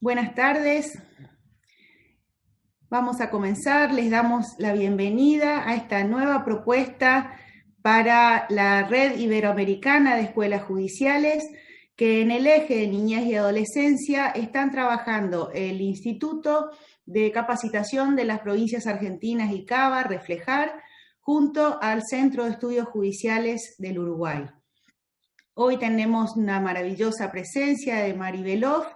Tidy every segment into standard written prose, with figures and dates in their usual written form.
Buenas tardes. Vamos a comenzar. Les damos la bienvenida a esta nueva propuesta para la Red Iberoamericana de Escuelas Judiciales, que en el eje de niñez y adolescencia están trabajando el Instituto de Capacitación de las Provincias Argentinas y CABA, Reflejar, junto al Centro de Estudios Judiciales del Uruguay. Hoy tenemos una maravillosa presencia de Mari Beloff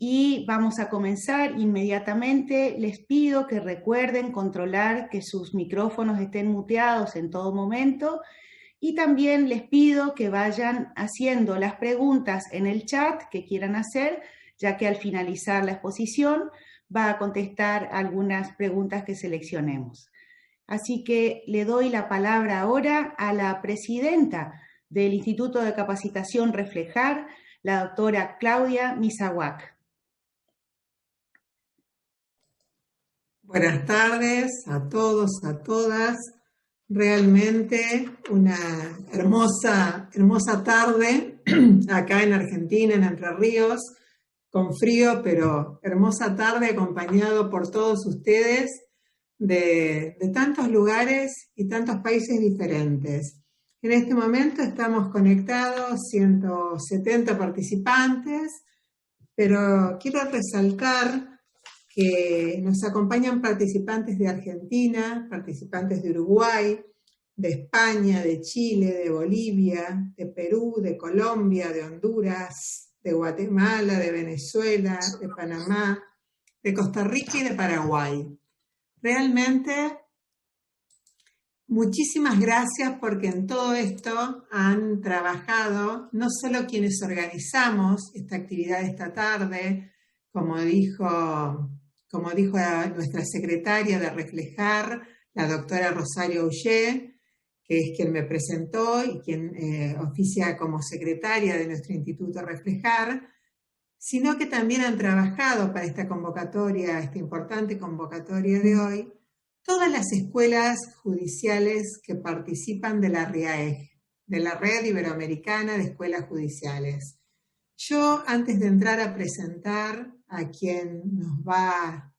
y vamos a comenzar inmediatamente. Les pido que recuerden controlar que sus micrófonos estén muteados en todo momento y también les pido que vayan haciendo las preguntas en el chat que quieran hacer, ya que al finalizar la exposición va a contestar algunas preguntas que seleccionemos. Así que le doy la palabra ahora a la presidenta del Instituto de Capacitación Reflejar, la doctora Claudia Misawak. Buenas tardes a todos, a todas. Realmente una hermosa tarde acá en Argentina, en Entre Ríos, con frío, pero hermosa tarde acompañado por todos ustedes de tantos lugares y tantos países diferentes. En este momento estamos conectados 170 participantes, pero quiero resaltar que nos acompañan participantes de Argentina, participantes de Uruguay, de España, de Chile, de Bolivia, de Perú, de Colombia, de Honduras, de Guatemala, de Venezuela, de Panamá, de Costa Rica y de Paraguay. Realmente, muchísimas gracias porque en todo esto han trabajado no solo quienes organizamos esta actividad esta tarde, como dijo nuestra secretaria de Reflejar, la doctora Rosario Ullé, que es quien me presentó y quien oficia como secretaria de nuestro Instituto Reflejar, sino que también han trabajado para esta convocatoria, esta importante convocatoria de hoy, todas las escuelas judiciales que participan de la RIAEJ, de la Red Iberoamericana de Escuelas Judiciales. Yo, antes de entrar a presentar a quien nos va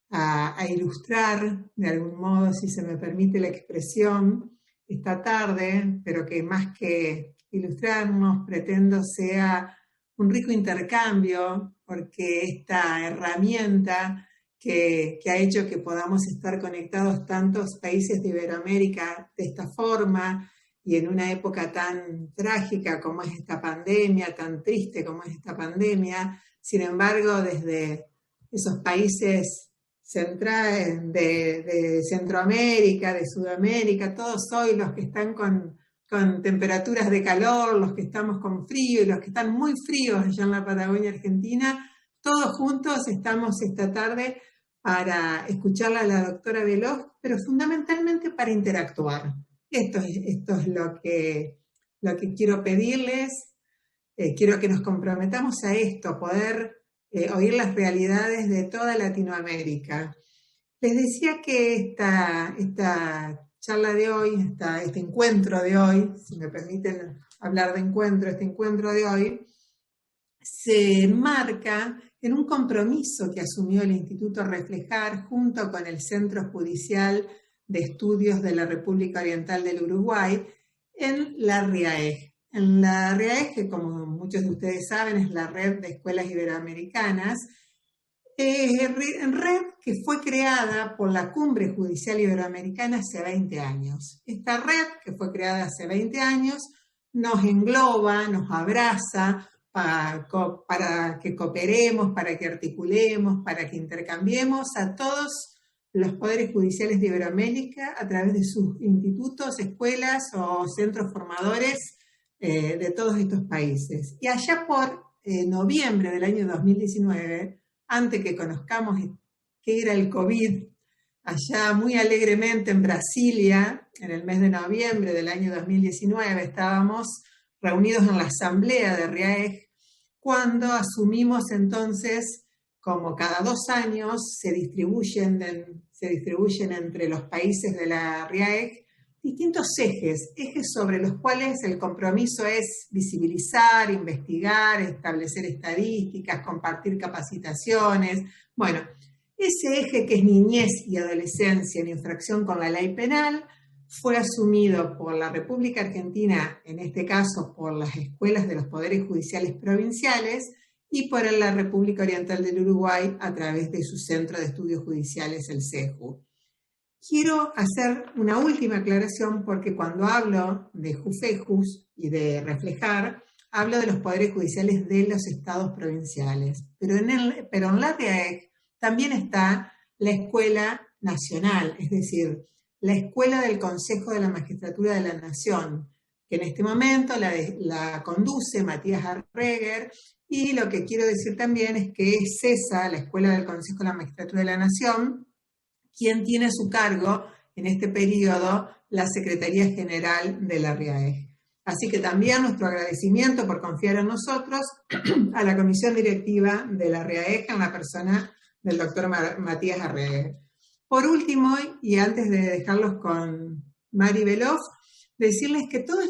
a ilustrar, de algún modo, si se me permite la expresión, esta tarde, pero que más que ilustrarnos, pretendo sea un rico intercambio, porque esta herramienta que ha hecho que podamos estar conectados tantos países de Iberoamérica de esta forma, y en una época tan trágica como es esta pandemia, tan triste como es esta pandemia, sin embargo, desde esos países centrales de Centroamérica, de Sudamérica, todos hoy los que están con temperaturas de calor, los que estamos con frío y los que están muy fríos allá en la Patagonia Argentina, todos juntos estamos esta tarde para escucharla a la doctora Beloff, pero fundamentalmente para interactuar. Esto es lo que quiero pedirles. Quiero que nos comprometamos a esto, poder oír las realidades de toda Latinoamérica. Les decía que esta charla de hoy, este encuentro de hoy, si me permiten hablar de encuentro, este encuentro de hoy, se enmarca en un compromiso que asumió el Instituto Reflejar junto con el Centro Judicial de Estudios de la República Oriental del Uruguay en la RIAEJ. En la RIAEJ, que como muchos de ustedes saben es la Red de Escuelas Iberoamericanas, red que fue creada por la Cumbre Judicial Iberoamericana hace 20 años. Esta red que fue creada hace 20 años nos engloba, nos abraza para que cooperemos, para que articulemos, para que intercambiemos a todos los poderes judiciales de Iberoamérica a través de sus institutos, escuelas o centros formadores de todos estos países. Y allá por noviembre del año 2019, antes que conozcamos qué era el COVID, allá muy alegremente en Brasilia, en el mes de noviembre del año 2019, estábamos reunidos en la asamblea de RIAEJ, cuando asumimos entonces, como cada 2 años se distribuyen entre los países de la RIAEJ distintos ejes sobre los cuales el compromiso es visibilizar, investigar, establecer estadísticas, compartir capacitaciones. Bueno, ese eje que es niñez y adolescencia en infracción con la ley penal fue asumido por la República Argentina, en este caso por las escuelas de los poderes judiciales provinciales, y por la República Oriental del Uruguay a través de su Centro de Estudios Judiciales, el CEJU. Quiero hacer una última aclaración porque cuando hablo de JUFEJUS y de reflejar, hablo de los poderes judiciales de los estados provinciales. Pero en la REAEJ también está la Escuela Nacional, es decir, la Escuela del Consejo de la Magistratura de la Nación, que en este momento la conduce Matías Arreguer, y lo que quiero decir también es que es esa, la Escuela del Consejo de la Magistratura de la Nación, quien tiene a su cargo en este periodo la Secretaría General de la REAEJ. Así que también nuestro agradecimiento por confiar en nosotros a la comisión directiva de la REAEJ en la persona del doctor Matías Arreguer. Por último, y antes de dejarlos con Mari Beloff, decirles que todas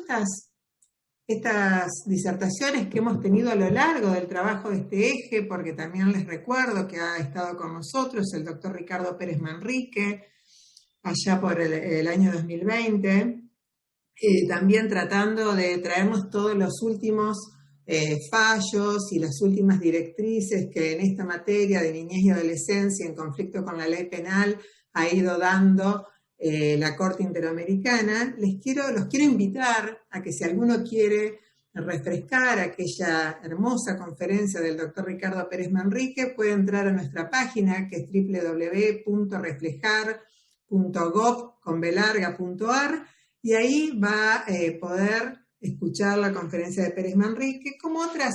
estas disertaciones que hemos tenido a lo largo del trabajo de este eje, porque también les recuerdo que ha estado con nosotros el doctor Ricardo Pérez Manrique, allá por el año 2020, también tratando de traernos todos los últimos fallos y las últimas directrices que en esta materia de niñez y adolescencia en conflicto con la ley penal ha ido dando la Corte Interamericana. Los quiero invitar a que si alguno quiere refrescar aquella hermosa conferencia del doctor Ricardo Pérez Manrique, puede entrar a nuestra página que es www.reflejar.gov.ar y ahí va a poder escuchar la conferencia de Pérez Manrique, como otras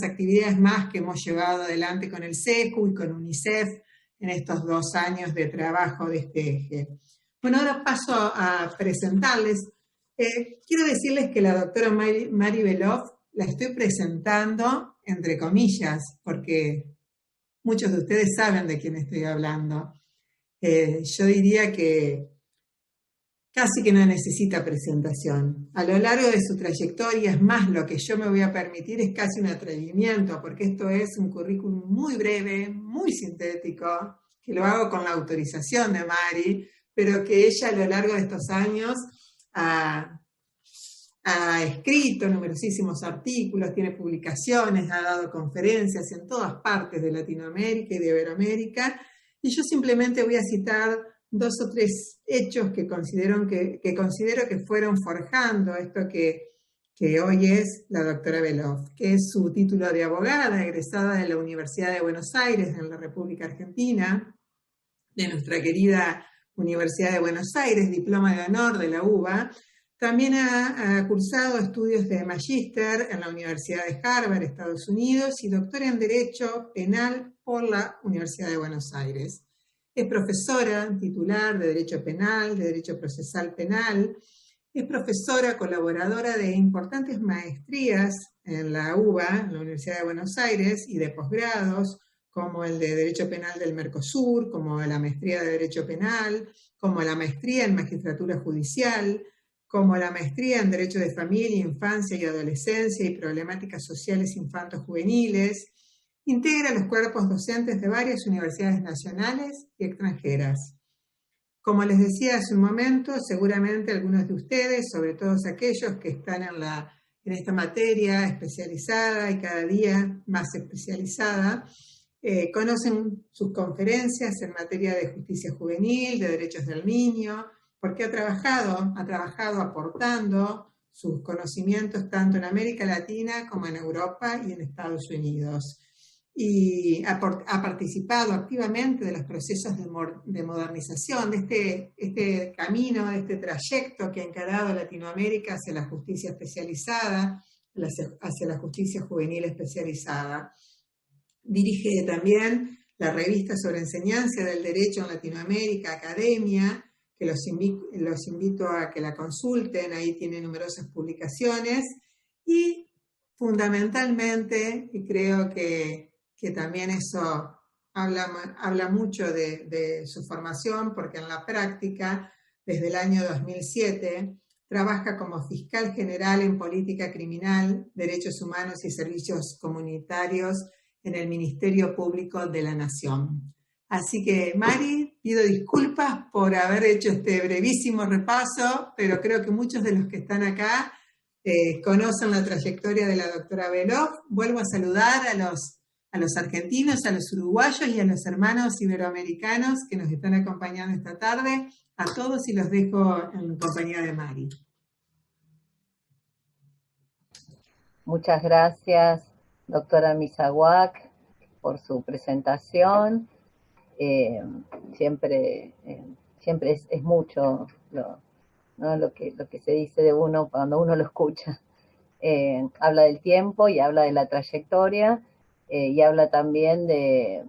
actividades más que hemos llevado adelante con el CEJU y con UNICEF en estos 2 años de trabajo de este eje. Bueno, ahora paso a presentarles. Quiero decirles que la doctora Mari Beloff la estoy presentando entre comillas, porque muchos de ustedes saben de quién estoy hablando. Yo diría que casi que no necesita presentación. A lo largo de su trayectoria, es más, lo que yo me voy a permitir es casi un atrevimiento, porque esto es un currículum muy breve, muy sintético, que lo hago con la autorización de Mari, pero que ella a lo largo de estos años ha escrito numerosísimos artículos, tiene publicaciones, ha dado conferencias en todas partes de Latinoamérica y de Iberoamérica, y yo simplemente voy a citar 2 o 3 hechos que considero que fueron forjando esto que hoy es la doctora Beloff, que es su título de abogada, egresada de la Universidad de Buenos Aires, en la República Argentina, de nuestra querida Universidad de Buenos Aires, diploma de honor de la UBA. También ha cursado estudios de magíster en la Universidad de Harvard, Estados Unidos, y doctora en Derecho Penal por la Universidad de Buenos Aires. Es profesora titular de Derecho Penal, de Derecho Procesal Penal. Es profesora colaboradora de importantes maestrías en la UBA, en la Universidad de Buenos Aires, y de posgrados, como el de Derecho Penal del Mercosur, como la maestría de Derecho Penal, como la maestría en Magistratura Judicial, como la maestría en Derecho de Familia, Infancia y Adolescencia y Problemáticas Sociales Infanto-Juveniles. Integra los cuerpos docentes de varias universidades nacionales y extranjeras. Como les decía hace un momento, seguramente algunos de ustedes, sobre todo aquellos que están en esta materia especializada y cada día más especializada, conocen sus conferencias en materia de justicia juvenil, de derechos del niño, porque ha trabajado aportando sus conocimientos tanto en América Latina como en Europa y en Estados Unidos. Y ha participado activamente de los procesos de modernización, de este camino, de este trayecto que ha encarado Latinoamérica hacia la justicia especializada, hacia la justicia juvenil especializada. Dirige también la revista sobre enseñanza del derecho en Latinoamérica, Academia, que los invito a que la consulten, ahí tiene numerosas publicaciones, y fundamentalmente, y creo que también eso habla mucho de su formación, porque en la práctica desde el año 2007, trabaja como fiscal general en política criminal, derechos humanos y servicios comunitarios en el Ministerio Público de la Nación. Así que, Mari, pido disculpas por haber hecho este brevísimo repaso, pero creo que muchos de los que están acá conocen la trayectoria de la doctora Beloff. Vuelvo a saludar a los argentinos, a los uruguayos y a los hermanos iberoamericanos que nos están acompañando esta tarde. A todos y los dejo en compañía de Mari. Muchas gracias, doctora Misawak, por su presentación. Siempre es mucho lo que se dice de uno cuando uno lo escucha. Habla del tiempo y habla de la trayectoria y habla también de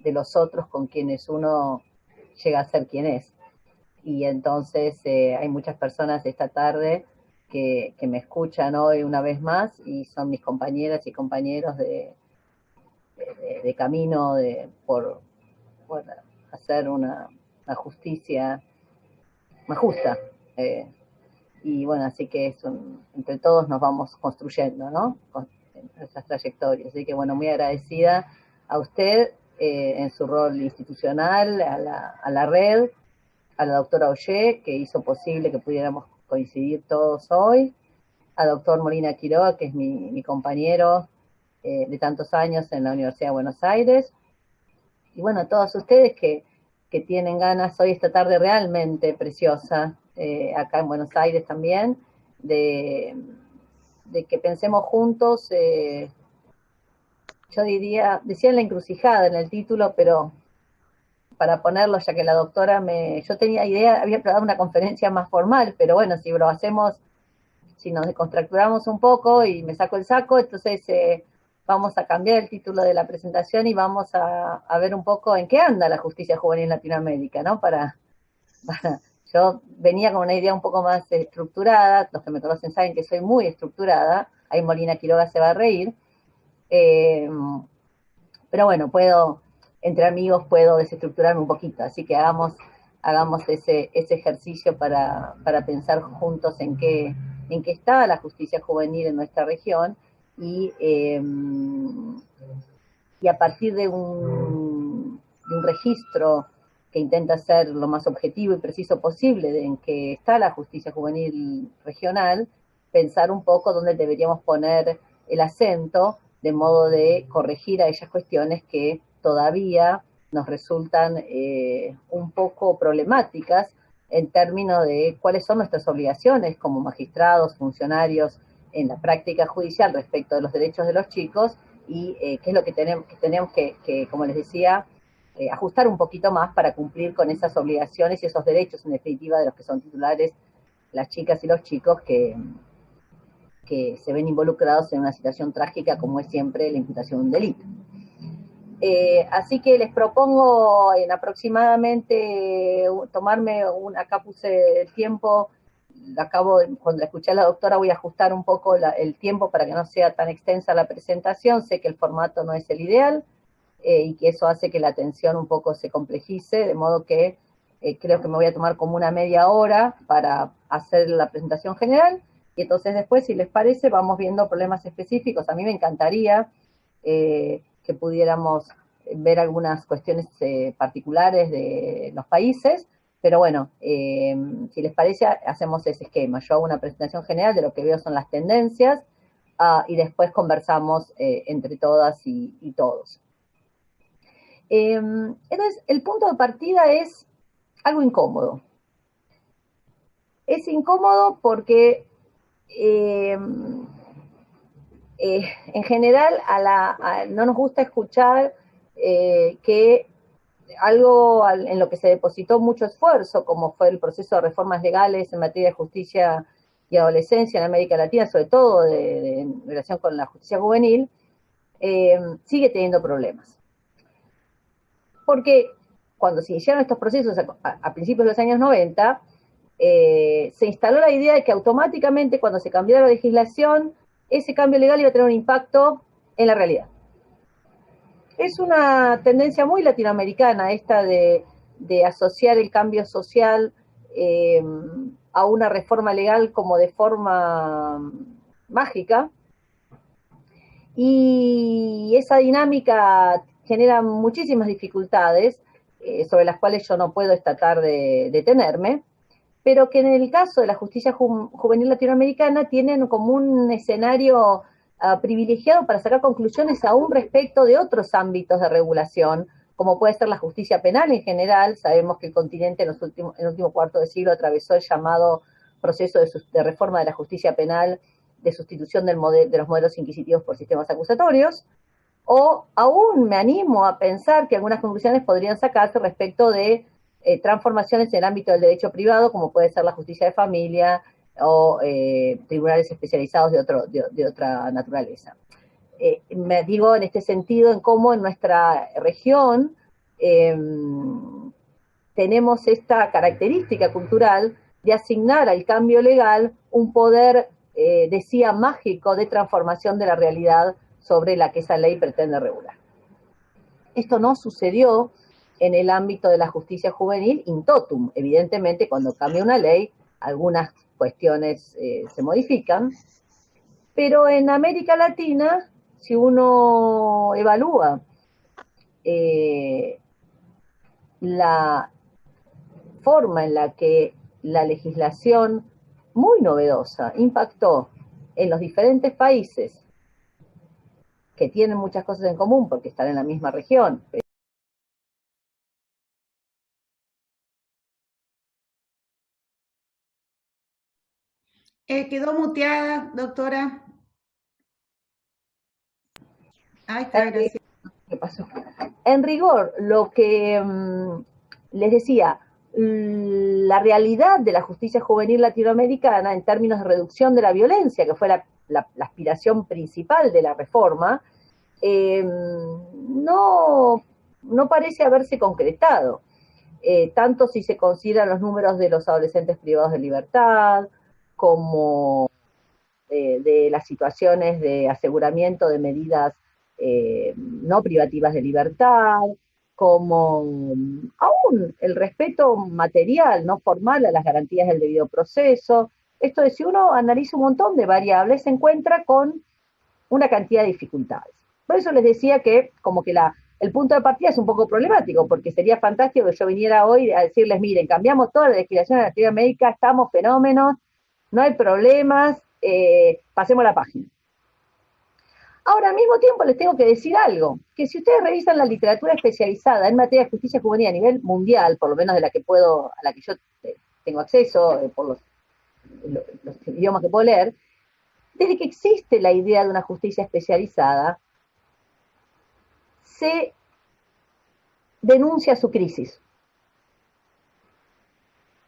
los otros con quienes uno llega a ser quien es. Y entonces hay muchas personas esta tarde que me escuchan hoy una vez más y son mis compañeras y compañeros de camino por hacer una justicia más justa. Y bueno, así que entre todos nos vamos construyendo, ¿no? Con nuestras trayectorias. Así que bueno, muy agradecida a usted en su rol institucional, a la red, a la doctora Ollé, que hizo posible que pudiéramos coincidir todos hoy, a doctor Molina Quiroga, que es mi compañero de tantos años en la Universidad de Buenos Aires, y bueno, a todos ustedes que tienen ganas hoy, esta tarde realmente preciosa, acá en Buenos Aires también, de que pensemos juntos, yo decía en la encrucijada en el título, pero para ponerlo, ya que la doctora yo tenía idea, había dado una conferencia más formal, pero bueno, si lo hacemos, si nos descontracturamos un poco y me saco el saco, entonces vamos a cambiar el título de la presentación y vamos a ver un poco en qué anda la justicia juvenil en Latinoamérica, ¿no? Yo venía con una idea un poco más estructurada, los que me conocen saben que soy muy estructurada, ahí Molina Quiroga se va a reír, pero bueno, entre amigos puedo desestructurarme un poquito, así que hagamos ese ejercicio para pensar juntos en qué está la justicia juvenil en nuestra región y a partir de un registro que intenta ser lo más objetivo y preciso posible en que está la justicia juvenil regional, pensar un poco dónde deberíamos poner el acento de modo de corregir a aquellas cuestiones que todavía nos resultan un poco problemáticas en términos de cuáles son nuestras obligaciones como magistrados, funcionarios en la práctica judicial respecto de los derechos de los chicos y qué es lo que tenemos que, como les decía, ajustar un poquito más para cumplir con esas obligaciones y esos derechos, en definitiva, de los que son titulares las chicas y los chicos que se ven involucrados en una situación trágica como es siempre la imputación de un delito. Así que les propongo en aproximadamente tomarme acá puse el tiempo, cuando escuché a la doctora voy a ajustar un poco el tiempo para que no sea tan extensa la presentación, sé que el formato no es el ideal y que eso hace que la atención un poco se complejice, de modo que creo que me voy a tomar como una media hora para hacer la presentación general y entonces después, si les parece, vamos viendo problemas específicos. A mí me encantaría que pudiéramos ver algunas cuestiones particulares de los países, pero bueno, si les parece, hacemos ese esquema. Yo hago una presentación general de lo que veo son las tendencias y después conversamos entre todas y todos. Entonces, el punto de partida es algo incómodo. Es incómodo porque en general no nos gusta escuchar que algo en lo que se depositó mucho esfuerzo, como fue el proceso de reformas legales en materia de justicia y adolescencia en América Latina, sobre todo en relación con la justicia juvenil, sigue teniendo problemas. Porque cuando se iniciaron estos procesos a principios de los años 90, se instaló la idea de que automáticamente cuando se cambió la legislación, ese cambio legal iba a tener un impacto en la realidad. Es una tendencia muy latinoamericana esta de asociar el cambio social a una reforma legal como de forma mágica, y esa dinámica genera muchísimas dificultades, sobre las cuales yo no puedo esta tarde detenerme, pero que en el caso de la justicia juvenil latinoamericana tienen como un escenario privilegiado para sacar conclusiones aún respecto de otros ámbitos de regulación, como puede ser la justicia penal en general. Sabemos que el continente en el último cuarto de siglo atravesó el llamado proceso de reforma de la justicia penal, de sustitución de los modelos inquisitivos por sistemas acusatorios, o aún me animo a pensar que algunas conclusiones podrían sacarse respecto de transformaciones en el ámbito del derecho privado, como puede ser la justicia de familia o tribunales especializados de otra naturaleza. Me digo en este sentido en cómo en nuestra región tenemos esta característica cultural de asignar al cambio legal un poder, decía, mágico de transformación de la realidad sobre la que esa ley pretende regular. Esto no sucedió en el ámbito de la justicia juvenil in totum. Evidentemente, cuando cambia una ley, algunas cuestiones se modifican, pero en América Latina, si uno evalúa la forma en la que la legislación muy novedosa impactó en los diferentes países que tienen muchas cosas en común porque están en la misma región. Quedó muteada, doctora. Ahí está, gracias. ¿Qué pasó? En rigor, lo que les decía, la realidad de la justicia juvenil latinoamericana en términos de reducción de la violencia, que fue la aspiración principal de la reforma, no parece haberse concretado, tanto si se consideran los números de los adolescentes privados de libertad, como de las situaciones de aseguramiento de medidas no privativas de libertad, como aún el respeto material, no formal, a las garantías del debido proceso. Esto es, si uno analiza un montón de variables, se encuentra con una cantidad de dificultades. Por eso les decía que como que el punto de partida es un poco problemático, porque sería fantástico que yo viniera hoy a decirles, miren, cambiamos toda la legislación de Latinoamérica, estamos fenómenos, no hay problemas, pasemos la página. Ahora, al mismo tiempo les tengo que decir algo, que si ustedes revisan la literatura especializada en materia de justicia juvenil a nivel mundial, por lo menos de la que a la que yo tengo acceso, por los idiomas que puedo leer, desde que existe la idea de una justicia especializada, se denuncia su crisis.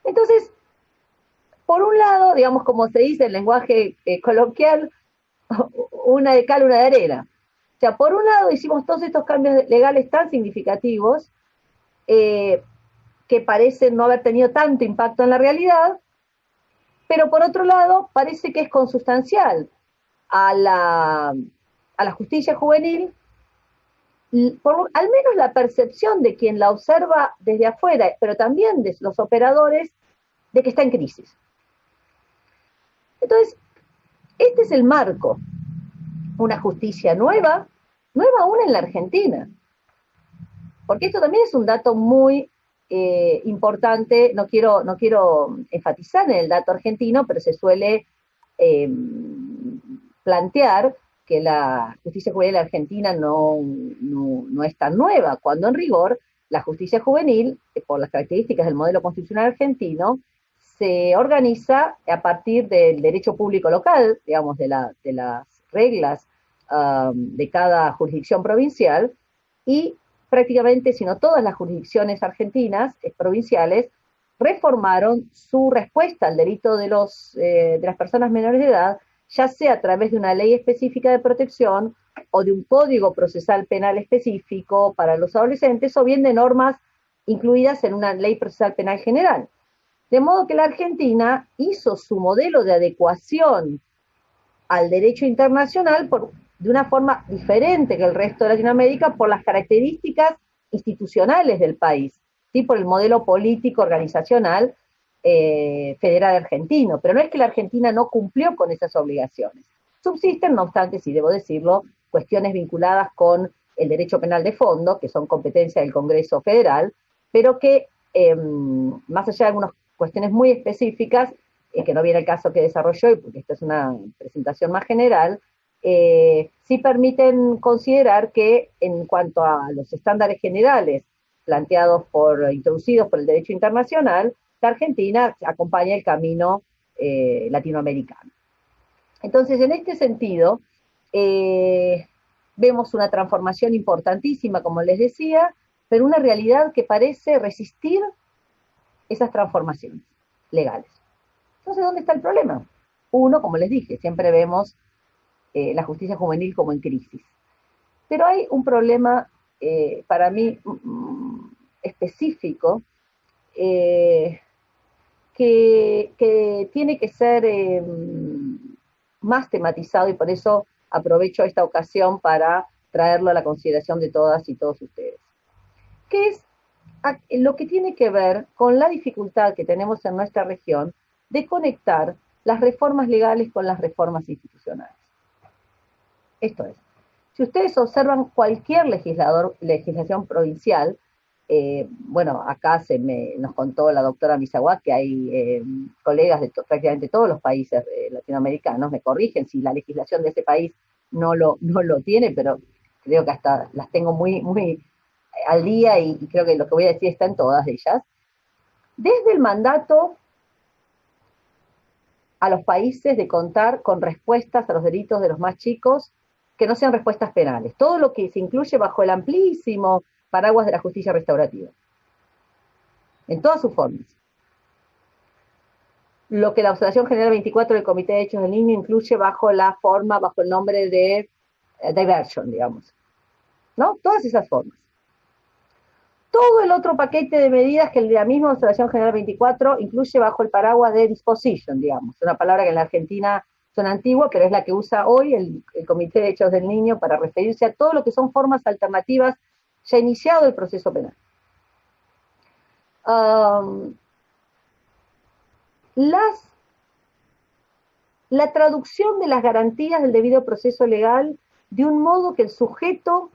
Entonces, por un lado, digamos, como se dice en lenguaje coloquial, una de cal, una de arena. O sea, por un lado hicimos todos estos cambios legales tan significativos que parecen no haber tenido tanto impacto en la realidad, pero por otro lado parece que es consustancial a la justicia juvenil, al menos la percepción de quien la observa desde afuera, pero también de los operadores, de que está en crisis. Entonces, este es el marco, una justicia nueva aún en la Argentina, porque esto también es un dato muy importante. No quiero enfatizar en el dato argentino, pero se suele plantear que la justicia juvenil argentina no es tan nueva, cuando en rigor la justicia juvenil, por las características del modelo constitucional argentino, se organiza a partir del derecho público local, digamos, de las reglas de cada jurisdicción provincial, y prácticamente, si no todas las jurisdicciones argentinas, provinciales, reformaron su respuesta al delito de las personas menores de edad, ya sea a través de una ley específica de protección o de un código procesal penal específico para los adolescentes, o bien de normas incluidas en una ley procesal penal general. De modo que la Argentina hizo su modelo de adecuación al derecho internacional de una forma diferente que el resto de Latinoamérica por las características institucionales del país, ¿sí? Por el modelo político organizacional federal argentino, pero no es que la Argentina no cumplió con esas obligaciones. Subsisten, no obstante, si debo decirlo, cuestiones vinculadas con el derecho penal de fondo, que son competencia del Congreso Federal, pero que, más allá de algunas cuestiones muy específicas, que no viene el caso que desarrolló, y porque esta es una presentación más general, sí permiten considerar que en cuanto a los estándares generales introducidos por el derecho internacional, la Argentina acompaña el camino latinoamericano. Entonces, en este sentido, vemos una transformación importantísima, como les decía, pero una realidad que parece resistir esas transformaciones legales. Entonces, ¿dónde está el problema? Uno, como les dije, siempre vemos la justicia juvenil como en crisis. Pero hay un problema, para mí, específico, que tiene que ser más tematizado, y por eso aprovecho esta ocasión para traerlo a la consideración de todas y todos ustedes, que es lo que tiene que ver con la dificultad que tenemos en nuestra región de conectar las reformas legales con las reformas institucionales. Esto es, si ustedes observan cualquier legislación provincial, bueno, acá nos contó la doctora Misawa que hay colegas de prácticamente todos los países latinoamericanos, me corrigen si la legislación de ese país no lo tiene, pero creo que hasta las tengo muy, muy al día, y creo que lo que voy a decir está en todas ellas. Desde el mandato a los países de contar con respuestas a los delitos de los más chicos, que no sean respuestas penales, todo lo que se incluye bajo el amplísimo paraguas de la justicia restaurativa, en todas sus formas. Lo que la Observación General 24 del Comité de Derechos del Niño incluye bajo el nombre de diversion, digamos, ¿no? Todas esas formas. Todo el otro paquete de medidas que la misma Observación General 24 incluye bajo el paraguas de disposition, digamos, una palabra que en la Argentina son antiguas, pero es la que usa hoy el Comité de Derechos del Niño para referirse a todo lo que son formas alternativas ya iniciado el proceso penal. La traducción de las garantías del debido proceso legal de un modo que el sujeto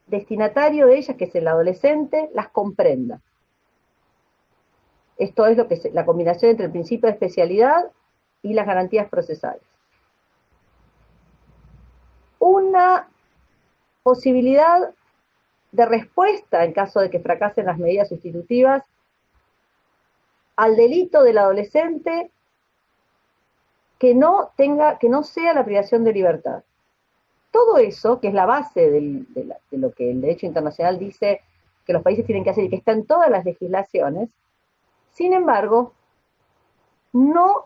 destinatario de ellas, que es el adolescente, las comprenda. Esto es lo que la combinación entre el principio de especialidad y las garantías procesales. Una posibilidad de respuesta en caso de que fracasen las medidas sustitutivas al delito del adolescente que no sea la privación de libertad. Todo eso, que es la base de lo que el derecho internacional dice que los países tienen que hacer y que está en todas las legislaciones, sin embargo, no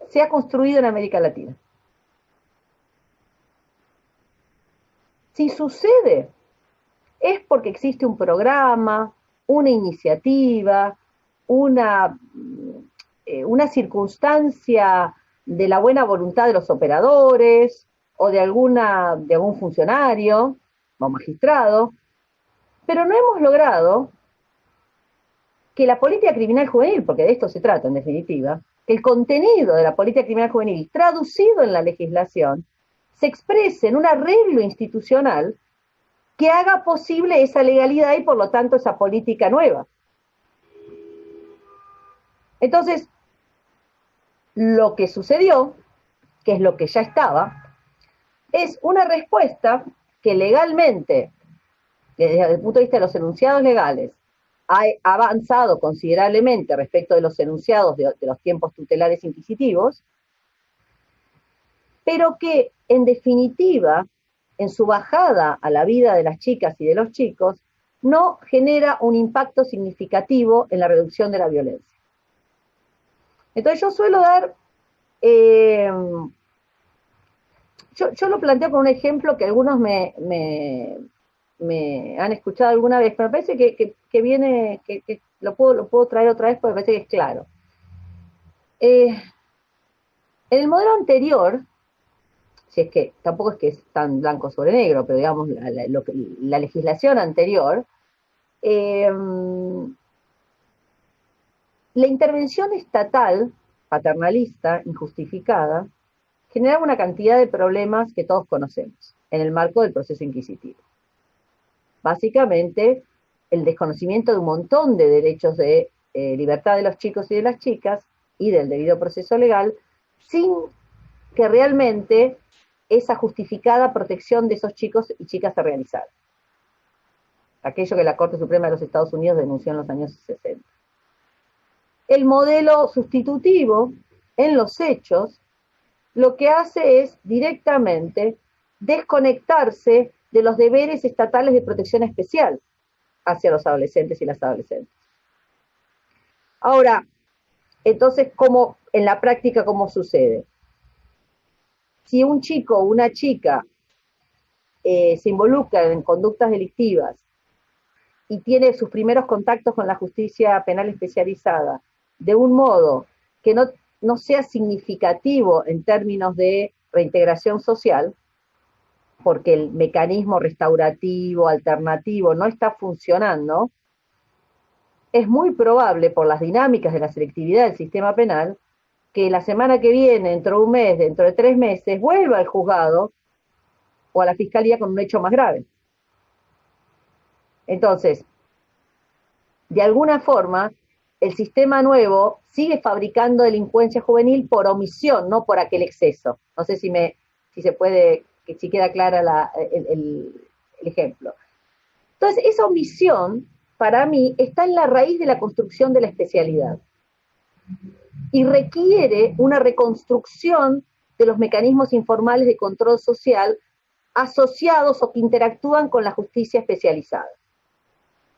se ha construido en América Latina. Si sucede, es porque existe un programa, una iniciativa, una circunstancia de la buena voluntad de los operadores o de algún funcionario o magistrado, pero no hemos logrado que la política criminal juvenil, porque de esto se trata en definitiva, que el contenido de la política criminal juvenil traducido en la legislación se exprese en un arreglo institucional que haga posible esa legalidad y por lo tanto esa política nueva. Entonces, lo que sucedió, que es lo que ya estaba, es una respuesta que legalmente, desde el punto de vista de los enunciados legales, ha avanzado considerablemente respecto de los enunciados de los tiempos tutelares inquisitivos, pero que, en definitiva, en su bajada a la vida de las chicas y de los chicos, no genera un impacto significativo en la reducción de la violencia. Entonces yo suelo dar, yo lo planteo con un ejemplo que algunos me han escuchado alguna vez, pero me parece que viene, que lo puedo traer otra vez porque me parece que es claro. En el modelo anterior, si es que tampoco es que es tan blanco sobre negro, pero digamos la legislación anterior, la intervención estatal, paternalista, injustificada, generaba una cantidad de problemas que todos conocemos en el marco del proceso inquisitivo. Básicamente, el desconocimiento de un montón de derechos de libertad de los chicos y de las chicas y del debido proceso legal, sin que realmente esa justificada protección de esos chicos y chicas se realizara. Aquello que la Corte Suprema de los Estados Unidos denunció en los años 60. El modelo sustitutivo, en los hechos, lo que hace es directamente desconectarse de los deberes estatales de protección especial hacia los adolescentes y las adolescentes. Ahora, entonces, ¿cómo, en la práctica, cómo sucede? Si un chico o una chica se involucra en conductas delictivas y tiene sus primeros contactos con la justicia penal especializada de un modo que no sea significativo en términos de reintegración social, porque el mecanismo restaurativo, alternativo, no está funcionando, es muy probable, por las dinámicas de la selectividad del sistema penal, que la semana que viene, dentro de un mes, dentro de 3 meses, vuelva al juzgado o a la fiscalía con un hecho más grave. Entonces, de alguna forma, el sistema nuevo sigue fabricando delincuencia juvenil por omisión, no por aquel exceso. No sé si se puede, si queda clara el ejemplo. Entonces, esa omisión, para mí, está en la raíz de la construcción de la especialidad. Y requiere una reconstrucción de los mecanismos informales de control social asociados o que interactúan con la justicia especializada.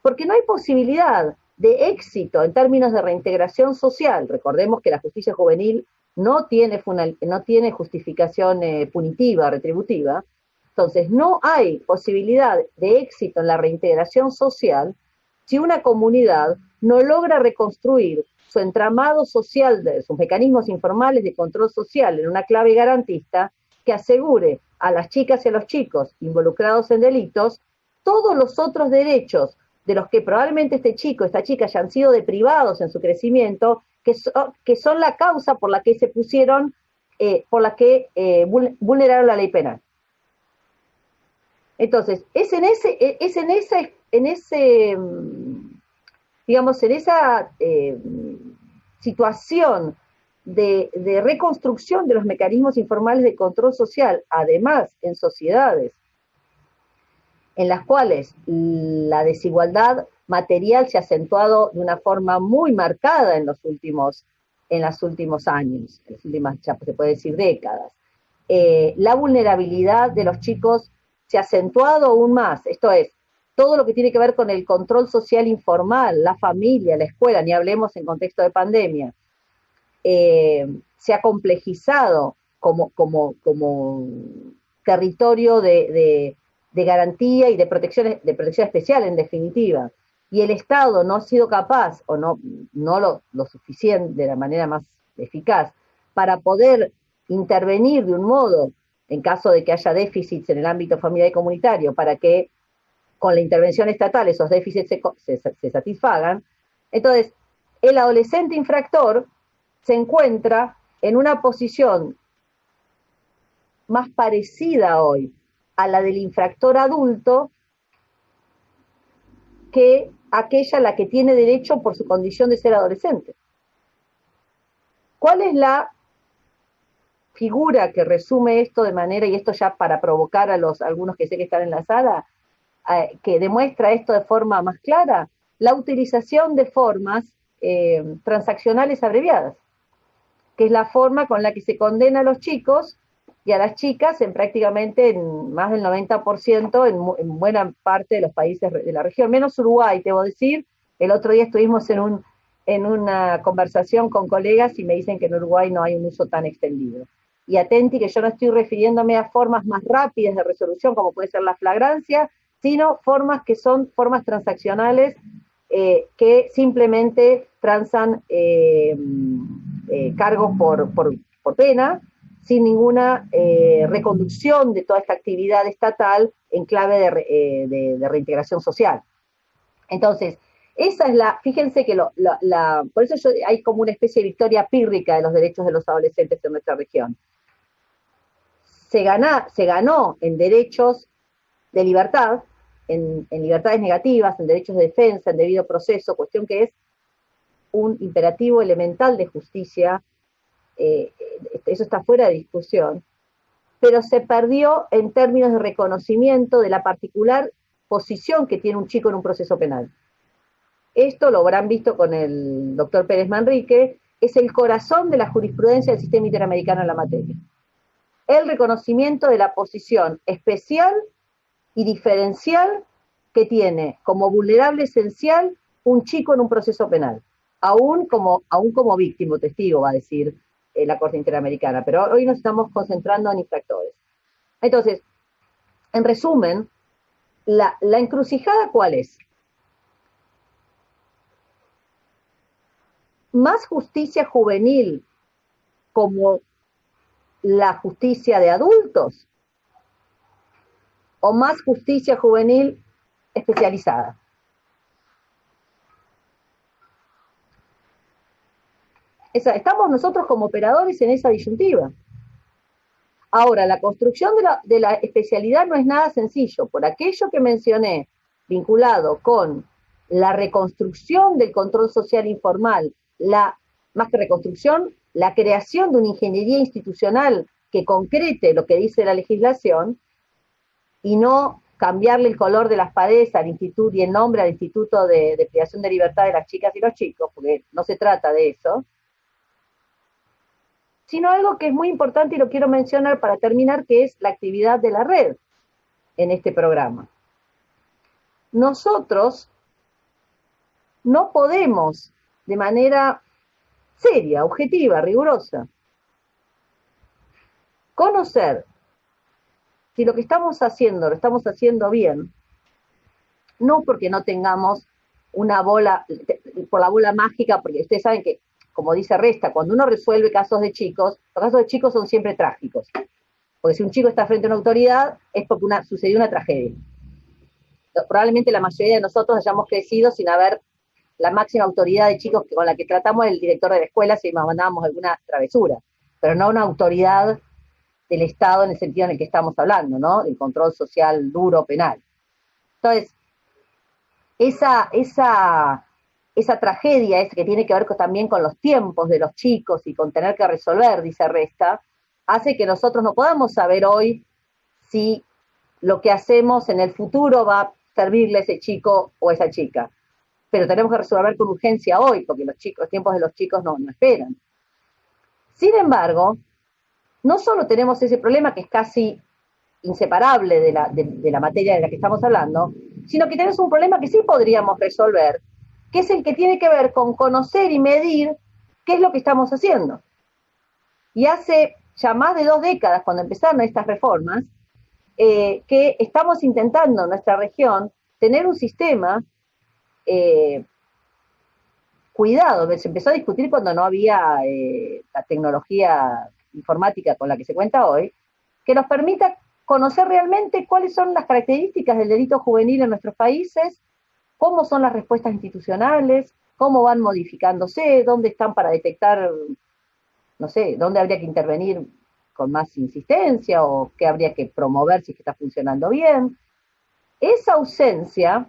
Porque no hay posibilidad de éxito en términos de reintegración social. Recordemos que la justicia juvenil no tiene justificación punitiva, retributiva. Entonces, no hay posibilidad de éxito en la reintegración social si una comunidad no logra reconstruir su entramado social, sus mecanismos informales de control social en una clave garantista que asegure a las chicas y a los chicos involucrados en delitos todos los otros derechos de los que probablemente este chico, esta chica hayan sido deprivados en su crecimiento, que son la causa por la que se pusieron, vulneraron la ley penal. Entonces, es en esa situación de reconstrucción de los mecanismos informales de control social, además en sociedades en las cuales la desigualdad material se ha acentuado de una forma muy marcada en los últimos años, en las últimas, ya se puede decir, décadas. La vulnerabilidad de los chicos se ha acentuado aún más, esto es, todo lo que tiene que ver con el control social informal, la familia, la escuela, ni hablemos en contexto de pandemia, se ha complejizado como territorio de garantía y de protección especial, en definitiva. Y el Estado no ha sido capaz, o no lo suficiente, de la manera más eficaz, para poder intervenir de un modo, en caso de que haya déficits en el ámbito familiar y comunitario, para que con la intervención estatal esos déficits se satisfagan. Entonces, el adolescente infractor se encuentra en una posición más parecida hoy a la del infractor adulto que aquella a la que tiene derecho por su condición de ser adolescente. ¿Cuál es la figura que resume esto de manera, y esto ya para provocar a algunos que sé que están en la sala, que demuestra esto de forma más clara? La utilización de formas transaccionales abreviadas, que es la forma con la que se condena a los chicos y a las chicas en prácticamente en más del 90% en buena parte de los países de la región, menos Uruguay, debo decir. El otro día estuvimos en una conversación con colegas y me dicen que en Uruguay no hay un uso tan extendido. Y atenti que yo no estoy refiriéndome a formas más rápidas de resolución, como puede ser la flagrancia, sino formas que son formas transaccionales que simplemente transan cargos por pena, sin ninguna reconducción de toda esta actividad estatal en clave de reintegración social. Entonces, Esa es fíjense que por eso hay como una especie de victoria pírrica de los derechos de los adolescentes en nuestra región. Se ganó en derechos de libertad, en libertades negativas, en derechos de defensa, en debido proceso, cuestión que es un imperativo elemental de justicia, eso está fuera de discusión, pero se perdió en términos de reconocimiento de la particular posición que tiene un chico en un proceso penal. Esto lo habrán visto con el doctor Pérez Manrique, es el corazón de la jurisprudencia del sistema interamericano en la materia. El reconocimiento de la posición especial y diferencial que tiene como vulnerable esencial un chico en un proceso penal, aún como víctima, testigo, va a decir la Corte Interamericana, pero hoy nos estamos concentrando en infractores. Entonces, en resumen, la encrucijada, ¿cuál es? Más justicia juvenil como la justicia de adultos, o más justicia juvenil especializada. Estamos nosotros como operadores en esa disyuntiva. Ahora, la construcción de la especialidad no es nada sencillo, por aquello que mencioné, vinculado con la reconstrucción del control social informal, más que reconstrucción, la creación de una ingeniería institucional que concrete lo que dice la legislación, y no cambiarle el color de las paredes al instituto y el nombre al Instituto de Privación de Libertad de las Chicas y los Chicos, porque no se trata de eso, sino algo que es muy importante y lo quiero mencionar para terminar, que es la actividad de la red en este programa. Nosotros no podemos, de manera seria, objetiva, rigurosa, conocer si lo que estamos haciendo lo estamos haciendo bien, no porque no tengamos una bola, por la bola mágica, porque ustedes saben que, como dice Resta, cuando uno resuelve casos de chicos, los casos de chicos son siempre trágicos. Porque si un chico está frente a una autoridad, es porque sucedió una tragedia. Probablemente la mayoría de nosotros hayamos crecido sin haber la máxima autoridad de chicos con la que tratamos el director de la escuela si mandábamos alguna travesura, pero no una autoridad del Estado en el sentido en el que estamos hablando, ¿no? El control social duro, penal. Entonces, esa tragedia que tiene que ver también con los tiempos de los chicos y con tener que resolver, dice Resta, hace que nosotros no podamos saber hoy si lo que hacemos en el futuro va a servirle a ese chico o a esa chica. Pero tenemos que resolver con urgencia hoy, porque los tiempos de los chicos no esperan. Sin embargo, no solo tenemos ese problema que es casi inseparable de la materia de la que estamos hablando, sino que tenemos un problema que sí podríamos resolver, que es el que tiene que ver con conocer y medir qué es lo que estamos haciendo. Y hace ya más de 2 décadas, cuando empezaron estas reformas, que estamos intentando en nuestra región tener un sistema cuidado, se empezó a discutir cuando no había la tecnología informática con la que se cuenta hoy, que nos permita conocer realmente cuáles son las características del delito juvenil en nuestros países, cómo son las respuestas institucionales, cómo van modificándose, dónde están para detectar, no sé, dónde habría que intervenir con más insistencia o qué habría que promover si es que está funcionando bien. Esa ausencia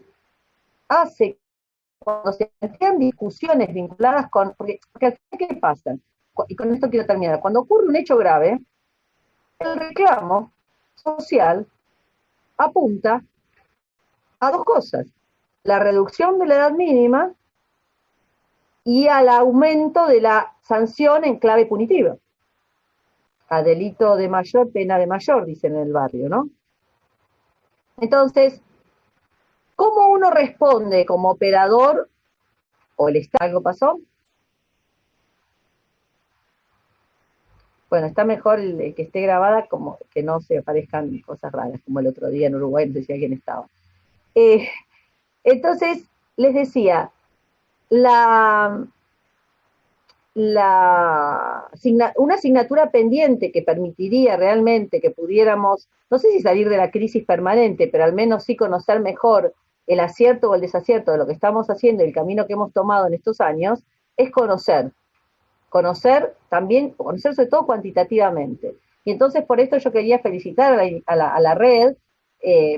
hace cuando se plantean discusiones vinculadas con, porque al final, ¿qué pasa? Y con esto quiero terminar. Cuando ocurre un hecho grave, el reclamo social apunta a 2 cosas: la reducción de la edad mínima y al aumento de la sanción en clave punitiva. A delito de mayor, pena de mayor, dicen en el barrio, ¿no? Entonces, ¿cómo uno responde como operador o el Estado? ¿Algo pasó? Bueno, está mejor el que esté grabada, como que no se aparezcan cosas raras, como el otro día en Uruguay, no sé si alguien estaba. Entonces, les decía, una asignatura pendiente que permitiría realmente que pudiéramos, no sé si salir de la crisis permanente, pero al menos sí conocer mejor el acierto o el desacierto de lo que estamos haciendo y el camino que hemos tomado en estos años es conocer también, conocer sobre todo cuantitativamente. Y entonces por esto yo quería felicitar a la red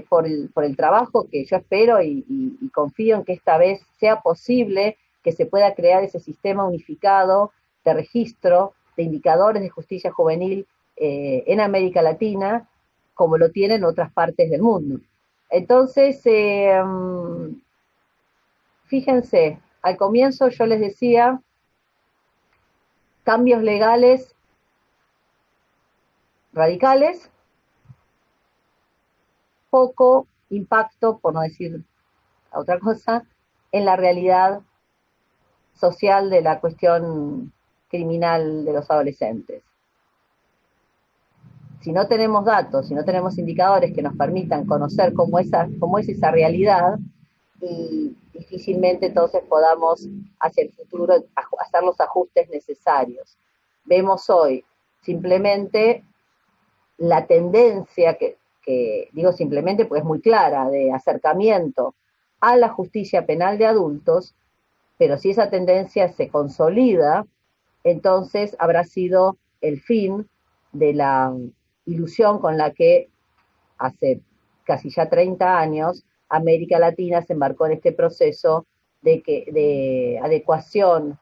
por el trabajo que yo espero y confío en que esta vez sea posible que se pueda crear ese sistema unificado de registro de indicadores de justicia juvenil en América Latina, como lo tienen otras partes del mundo. Entonces, fíjense, al comienzo yo les decía cambios legales radicales, poco impacto, por no decir otra cosa, en la realidad social de la cuestión criminal de los adolescentes. Si no tenemos datos, si no tenemos indicadores que nos permitan conocer cómo es esa realidad, y difícilmente entonces podamos hacia el futuro hacer los ajustes necesarios. Vemos hoy simplemente la tendencia que digo simplemente porque es muy clara, de acercamiento a la justicia penal de adultos, pero si esa tendencia se consolida, entonces habrá sido el fin de la ilusión con la que hace casi ya 30 años América Latina se embarcó en este proceso de adecuación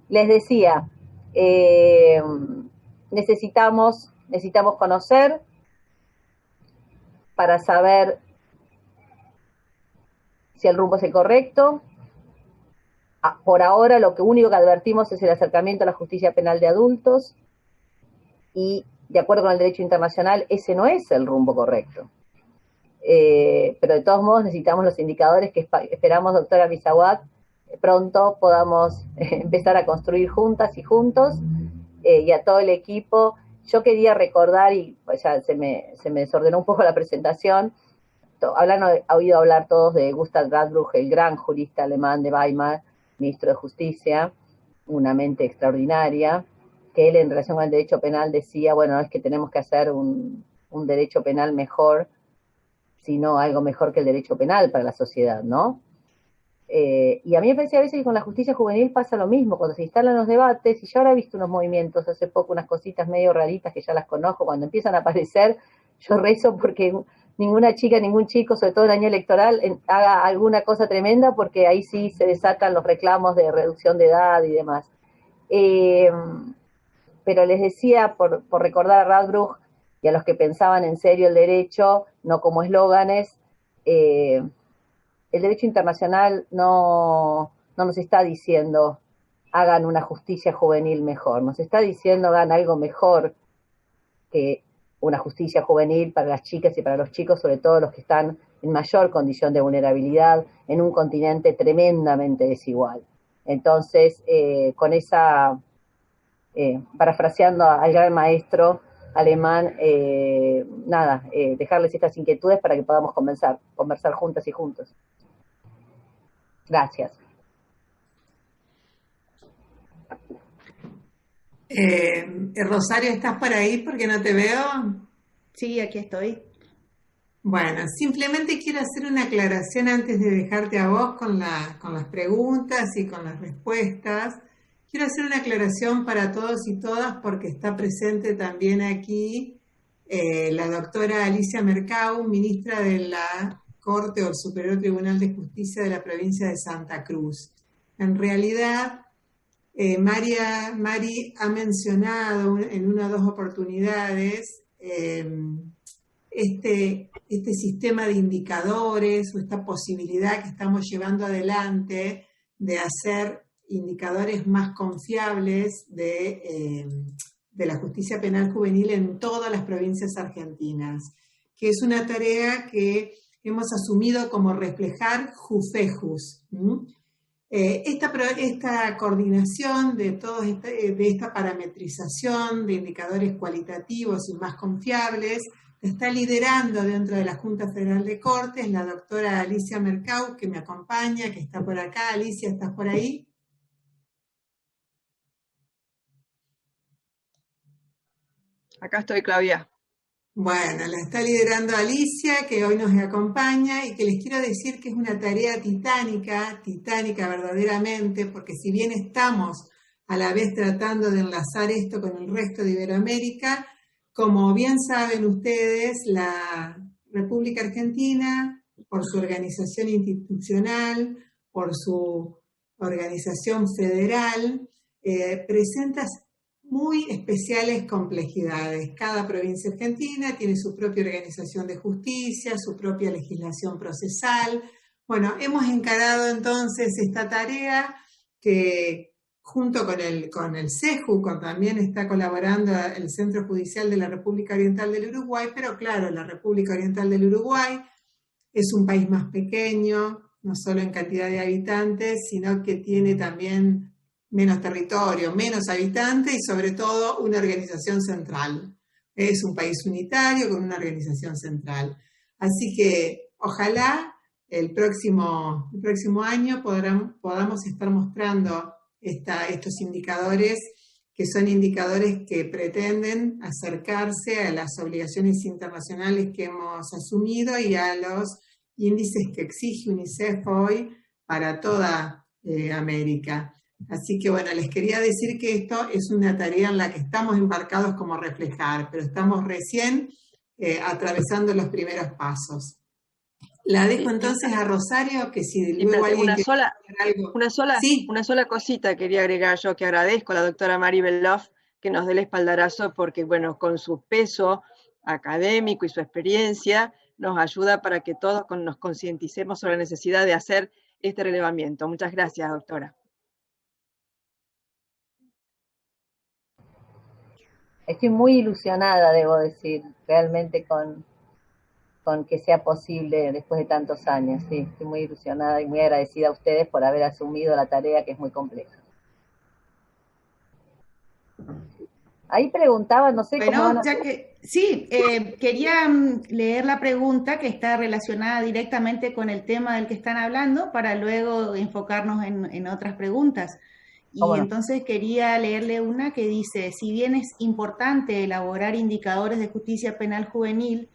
les decía, necesitamos conocer para saber si el rumbo es el correcto. Por ahora lo único que advertimos es el acercamiento a la justicia penal de adultos y de acuerdo con el derecho internacional ese no es el rumbo correcto. Pero de todos modos necesitamos los indicadores que esperamos, doctora Misawat, pronto podamos empezar a construir juntas y juntos, y a todo el equipo. Yo quería recordar, y pues ya se me desordenó un poco la presentación, han oído hablar todos de Gustav Radbruch, el gran jurista alemán de Weimar, ministro de Justicia, una mente extraordinaria, que él en relación con el derecho penal decía, bueno, es que tenemos que hacer un derecho penal mejor, sino algo mejor que el derecho penal para la sociedad, ¿no? Y a mí me parece a veces que con la justicia juvenil pasa lo mismo, cuando se instalan los debates, y yo ahora he visto unos movimientos hace poco, unas cositas medio raritas que ya las conozco, cuando empiezan a aparecer, yo rezo porque ninguna chica, ningún chico, sobre todo en el año electoral, haga alguna cosa tremenda, porque ahí sí se desatan los reclamos de reducción de edad y demás. Pero les decía, por recordar a Radbruch y a los que pensaban en serio el derecho, no como eslóganes, el derecho internacional no nos está diciendo hagan una justicia juvenil mejor, nos está diciendo hagan algo mejor que una justicia juvenil para las chicas y para los chicos, sobre todo los que están en mayor condición de vulnerabilidad en un continente tremendamente desigual. Entonces, con esa, parafraseando al gran maestro alemán, dejarles estas inquietudes para que podamos conversar juntas y juntos. Gracias. Rosario, ¿estás por ahí porque no te veo? Sí, aquí estoy. Bueno, simplemente quiero hacer una aclaración antes de dejarte a vos con las preguntas y con las respuestas. Quiero hacer una aclaración para todos y todas porque está presente también aquí la doctora Alicia Mercau, ministra de la Corte o el Superior Tribunal de Justicia de la provincia de Santa Cruz. En realidad, Mari ha mencionado en una o dos oportunidades este sistema de indicadores o esta posibilidad que estamos llevando adelante de hacer indicadores más confiables de la justicia penal juvenil en todas las provincias argentinas, que es una tarea que hemos asumido como reflejar JUFEJUS. Esta coordinación de esta parametrización de indicadores cualitativos y más confiables está liderando dentro de la Junta Federal de Cortes la doctora Alicia Mercau, que me acompaña, que está por acá. Alicia, ¿estás por ahí? Acá estoy, Claudia. Bueno, la está liderando Alicia, que hoy nos acompaña y que les quiero decir que es una tarea titánica, titánica verdaderamente, porque si bien estamos a la vez tratando de enlazar esto con el resto de Iberoamérica, como bien saben ustedes, la República Argentina, por su organización institucional, por su organización federal, presenta muy especiales complejidades. Cada provincia argentina tiene su propia organización de justicia, su propia legislación procesal. Bueno, hemos encarado entonces esta tarea que junto con el CEJU, también está colaborando el Centro Judicial de la República Oriental del Uruguay, pero claro, la República Oriental del Uruguay es un país más pequeño, no solo en cantidad de habitantes, sino que tiene también menos territorio, menos habitantes y sobre todo una organización central. Es un país unitario con una organización central. Así que ojalá el próximo año podamos estar mostrando estos indicadores, que son indicadores que pretenden acercarse a las obligaciones internacionales que hemos asumido y a los índices que exige UNICEF hoy para toda América. Así que bueno, les quería decir que esto es una tarea en la que estamos embarcados como reflejar, pero estamos recién atravesando los primeros pasos. La dejo entonces a Rosario, que si luego alguien quiere algo. Una sola cosita quería agregar yo, que agradezco a la doctora Mari Beloff que nos dé el espaldarazo, porque bueno, con su peso académico y su experiencia, nos ayuda para que todos nos concienticemos sobre la necesidad de hacer este relevamiento. Muchas gracias, doctora. Estoy muy ilusionada, debo decir, realmente con que sea posible después de tantos años. Sí, estoy muy ilusionada y muy agradecida a ustedes por haber asumido la tarea, que es muy compleja. Ahí preguntaba, no sé bueno, cómo van a... ya que sí, quería leer la pregunta que está relacionada directamente con el tema del que están hablando para luego enfocarnos en otras preguntas. Y entonces quería leerle una que dice: si bien es importante elaborar indicadores de justicia penal juvenil,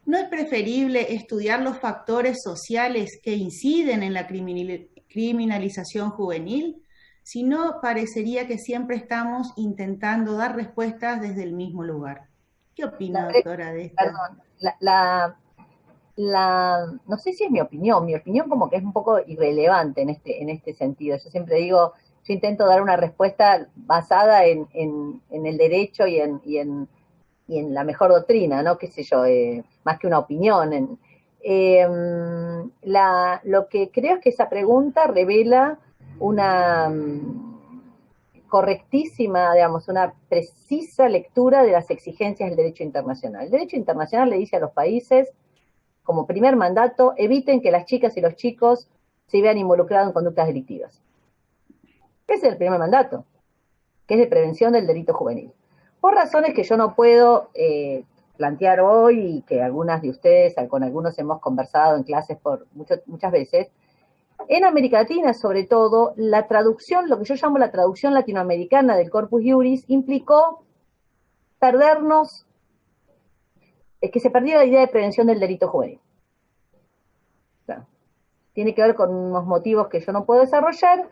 ¿no es preferible estudiar los factores sociales que inciden en la criminalización juvenil? Si no, parecería que siempre estamos intentando dar respuestas desde el mismo lugar. ¿Qué opina, doctora, de esto? Perdón, no sé si es mi opinión como que es un poco irrelevante en este sentido. Yo siempre digo, yo intento dar una respuesta basada en el derecho y en la mejor doctrina, ¿no? Qué sé yo, más que una opinión. Lo que creo es que esa pregunta revela una correctísima, digamos, una precisa lectura de las exigencias del derecho internacional. El derecho internacional le dice a los países, como primer mandato, eviten que las chicas y los chicos se vean involucrados en conductas delictivas. Ese es el primer mandato, que es de prevención del delito juvenil. Por razones que yo no puedo plantear hoy y que algunas de ustedes, con algunos hemos conversado en clases muchas veces, en América Latina, sobre todo, la traducción, lo que yo llamo la traducción latinoamericana del Corpus Juris, implicó perdernos, que se perdió la idea de prevención del delito juvenil. O sea, tiene que ver con unos motivos que yo no puedo desarrollar,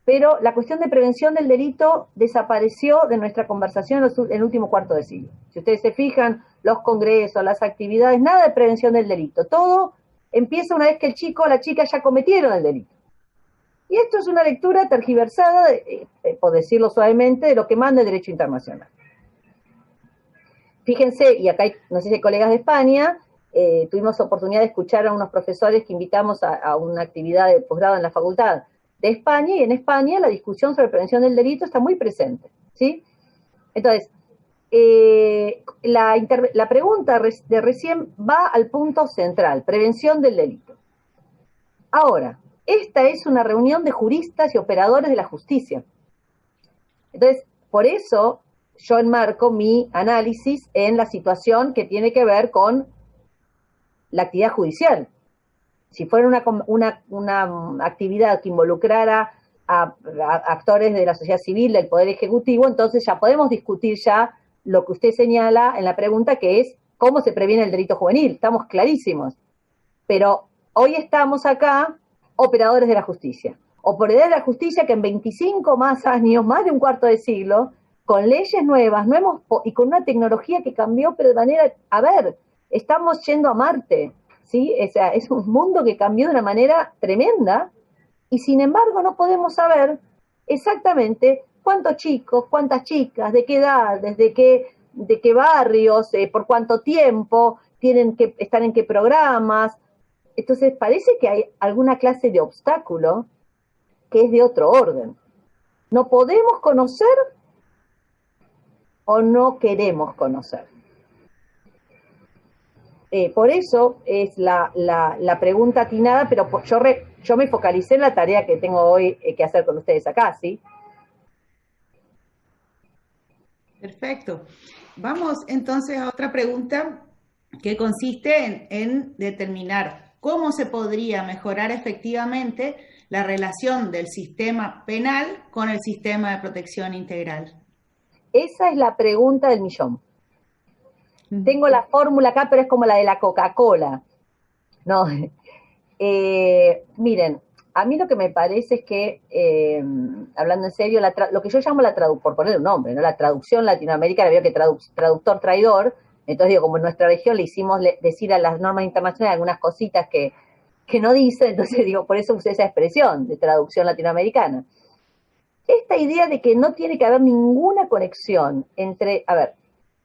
pero la cuestión de prevención del delito desapareció de nuestra conversación en el último cuarto de siglo. Si ustedes se fijan, los congresos, las actividades, nada de prevención del delito. Todo empieza una vez que el chico o la chica ya cometieron el delito. Y esto es una lectura tergiversada, por decirlo suavemente, de lo que manda el derecho internacional. Fíjense, y acá hay, no sé si hay colegas de España, tuvimos oportunidad de escuchar a unos profesores que invitamos a una actividad de posgrado en la facultad de España, y en España la discusión sobre prevención del delito está muy presente, ¿sí? Entonces, la pregunta de recién va al punto central, prevención del delito. Ahora, esta es una reunión de juristas y operadores de la justicia. Entonces, por eso yo enmarco mi análisis en la situación que tiene que ver con la actividad judicial. Si fuera una actividad que involucrara a actores de la sociedad civil, del Poder Ejecutivo, entonces ya podemos discutir ya lo que usted señala en la pregunta, que es cómo se previene el delito juvenil. Estamos clarísimos. Pero hoy estamos acá, operadores de la justicia. Operadores de la justicia que en 25 más años, más de un cuarto de siglo, con leyes nuevas, y con una tecnología que cambió, pero de manera, estamos yendo a Marte, ¿sí? O sea, es un mundo que cambió de una manera tremenda, y sin embargo no podemos saber exactamente cuántos chicos, cuántas chicas, de qué edad, de qué barrios, por cuánto tiempo, están en qué programas. Entonces parece que hay alguna clase de obstáculo que es de otro orden. No podemos conocer o no queremos conocer. Por eso es la pregunta atinada, pero yo me focalicé en la tarea que tengo hoy que hacer con ustedes acá, ¿sí? Perfecto. Vamos entonces a otra pregunta que consiste en determinar cómo se podría mejorar efectivamente la relación del sistema penal con el sistema de protección integral. Esa es la pregunta del millón. Tengo la fórmula acá, pero es como la de la Coca-Cola. No. Miren, a mí lo que me parece es que, hablando en serio, lo que yo llamo por ponerle un nombre, ¿no? La traducción latinoamericana, veo que traductor traidor, entonces digo, como en nuestra región le hicimos decir a las normas internacionales algunas cositas que no dicen, entonces digo, por eso usé esa expresión de traducción latinoamericana. Esta idea de que no tiene que haber ninguna conexión entre,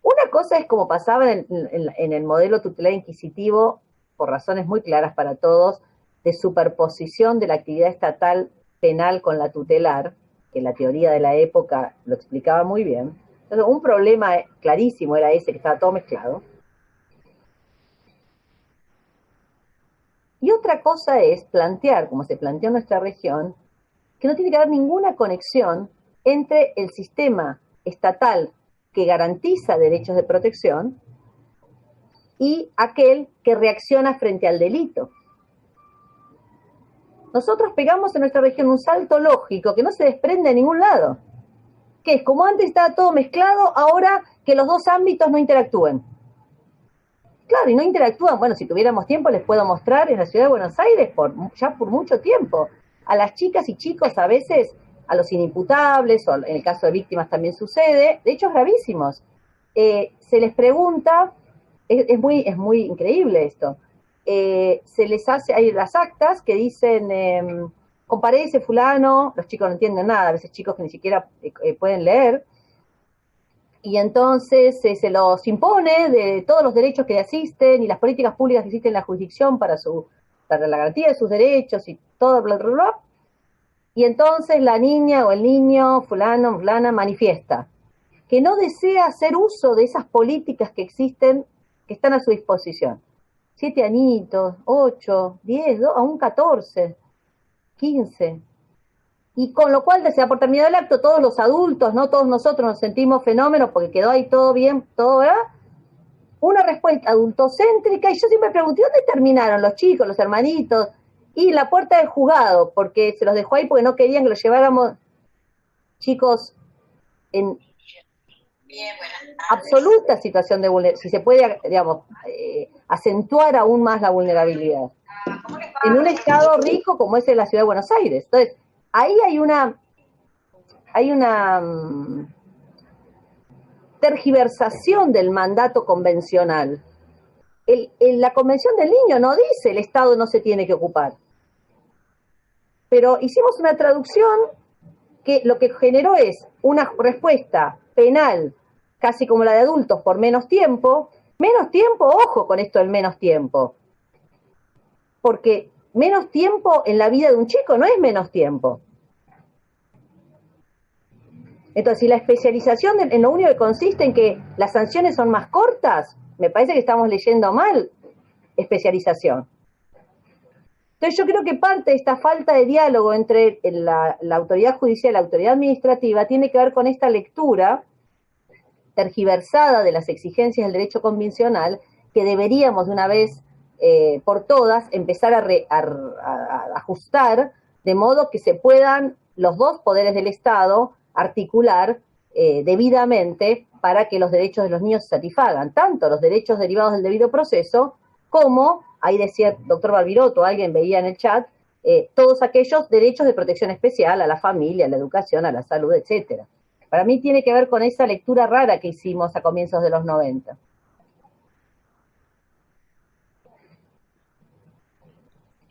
una cosa es como pasaba en el modelo tutelar inquisitivo, por razones muy claras para todos, de superposición de la actividad estatal penal con la tutelar, que la teoría de la época lo explicaba muy bien. Entonces, un problema clarísimo era ese, que estaba todo mezclado. Y otra cosa es plantear, como se planteó en nuestra región, que no tiene que haber ninguna conexión entre el sistema estatal que garantiza derechos de protección y aquel que reacciona frente al delito. Nosotros pegamos en nuestra región un salto lógico que no se desprende de ningún lado, que es como antes estaba todo mezclado, ahora que los dos ámbitos no interactúen. Claro, y no interactúan. Bueno, si tuviéramos tiempo les puedo mostrar en la ciudad de Buenos Aires ya por mucho tiempo. A las chicas y chicos a veces, a los inimputables, o en el caso de víctimas también sucede, de hechos gravísimos. Se les pregunta, es muy increíble esto, se les hace, hay las actas que dicen, comparece fulano, los chicos no entienden nada, a veces chicos que ni siquiera pueden leer, y entonces se los impone de todos los derechos que le asisten y las políticas públicas que existen en la jurisdicción para la garantía de sus derechos y todo, bla, bla, bla. Y entonces la niña o el niño, fulano, fulana, manifiesta que no desea hacer uso de esas políticas que existen, que están a su disposición. 7 añitos, 8, 10, aún 14, 15. Y con lo cual, se da por terminado el acto, todos los adultos, no todos nosotros nos sentimos fenómenos porque quedó ahí todo bien, todo, ¿verdad? Una respuesta adultocéntrica, y yo siempre pregunté, ¿dónde terminaron los chicos, los hermanitos? Y la puerta del juzgado, porque se los dejó ahí porque no querían que los lleváramos, chicos, en absoluta situación de vulnerabilidad, si se puede, digamos, acentuar aún más la vulnerabilidad. En un estado rico como es en la ciudad de Buenos Aires. Entonces, ahí hay una tergiversación del mandato convencional. La Convención del Niño no dice el Estado no se tiene que ocupar. Pero hicimos una traducción que lo que generó es una respuesta penal, casi como la de adultos, por menos tiempo, ojo con esto del menos tiempo. Porque menos tiempo en la vida de un chico no es menos tiempo. Entonces, si la especialización en lo único que consiste en que las sanciones son más cortas, me parece que estamos leyendo mal especialización. Entonces, yo creo que parte de esta falta de diálogo entre la autoridad judicial y la autoridad administrativa tiene que ver con esta lectura tergiversada de las exigencias del derecho convencional que deberíamos de una vez por todas empezar a ajustar de modo que se puedan los dos poderes del Estado articular debidamente para que los derechos de los niños se satisfagan, tanto los derechos derivados del debido proceso como, ahí decía el doctor Barbiroto, alguien veía en el chat, todos aquellos derechos de protección especial a la familia, a la educación, a la salud, etcétera. Para mí tiene que ver con esa lectura rara que hicimos a comienzos de los 90.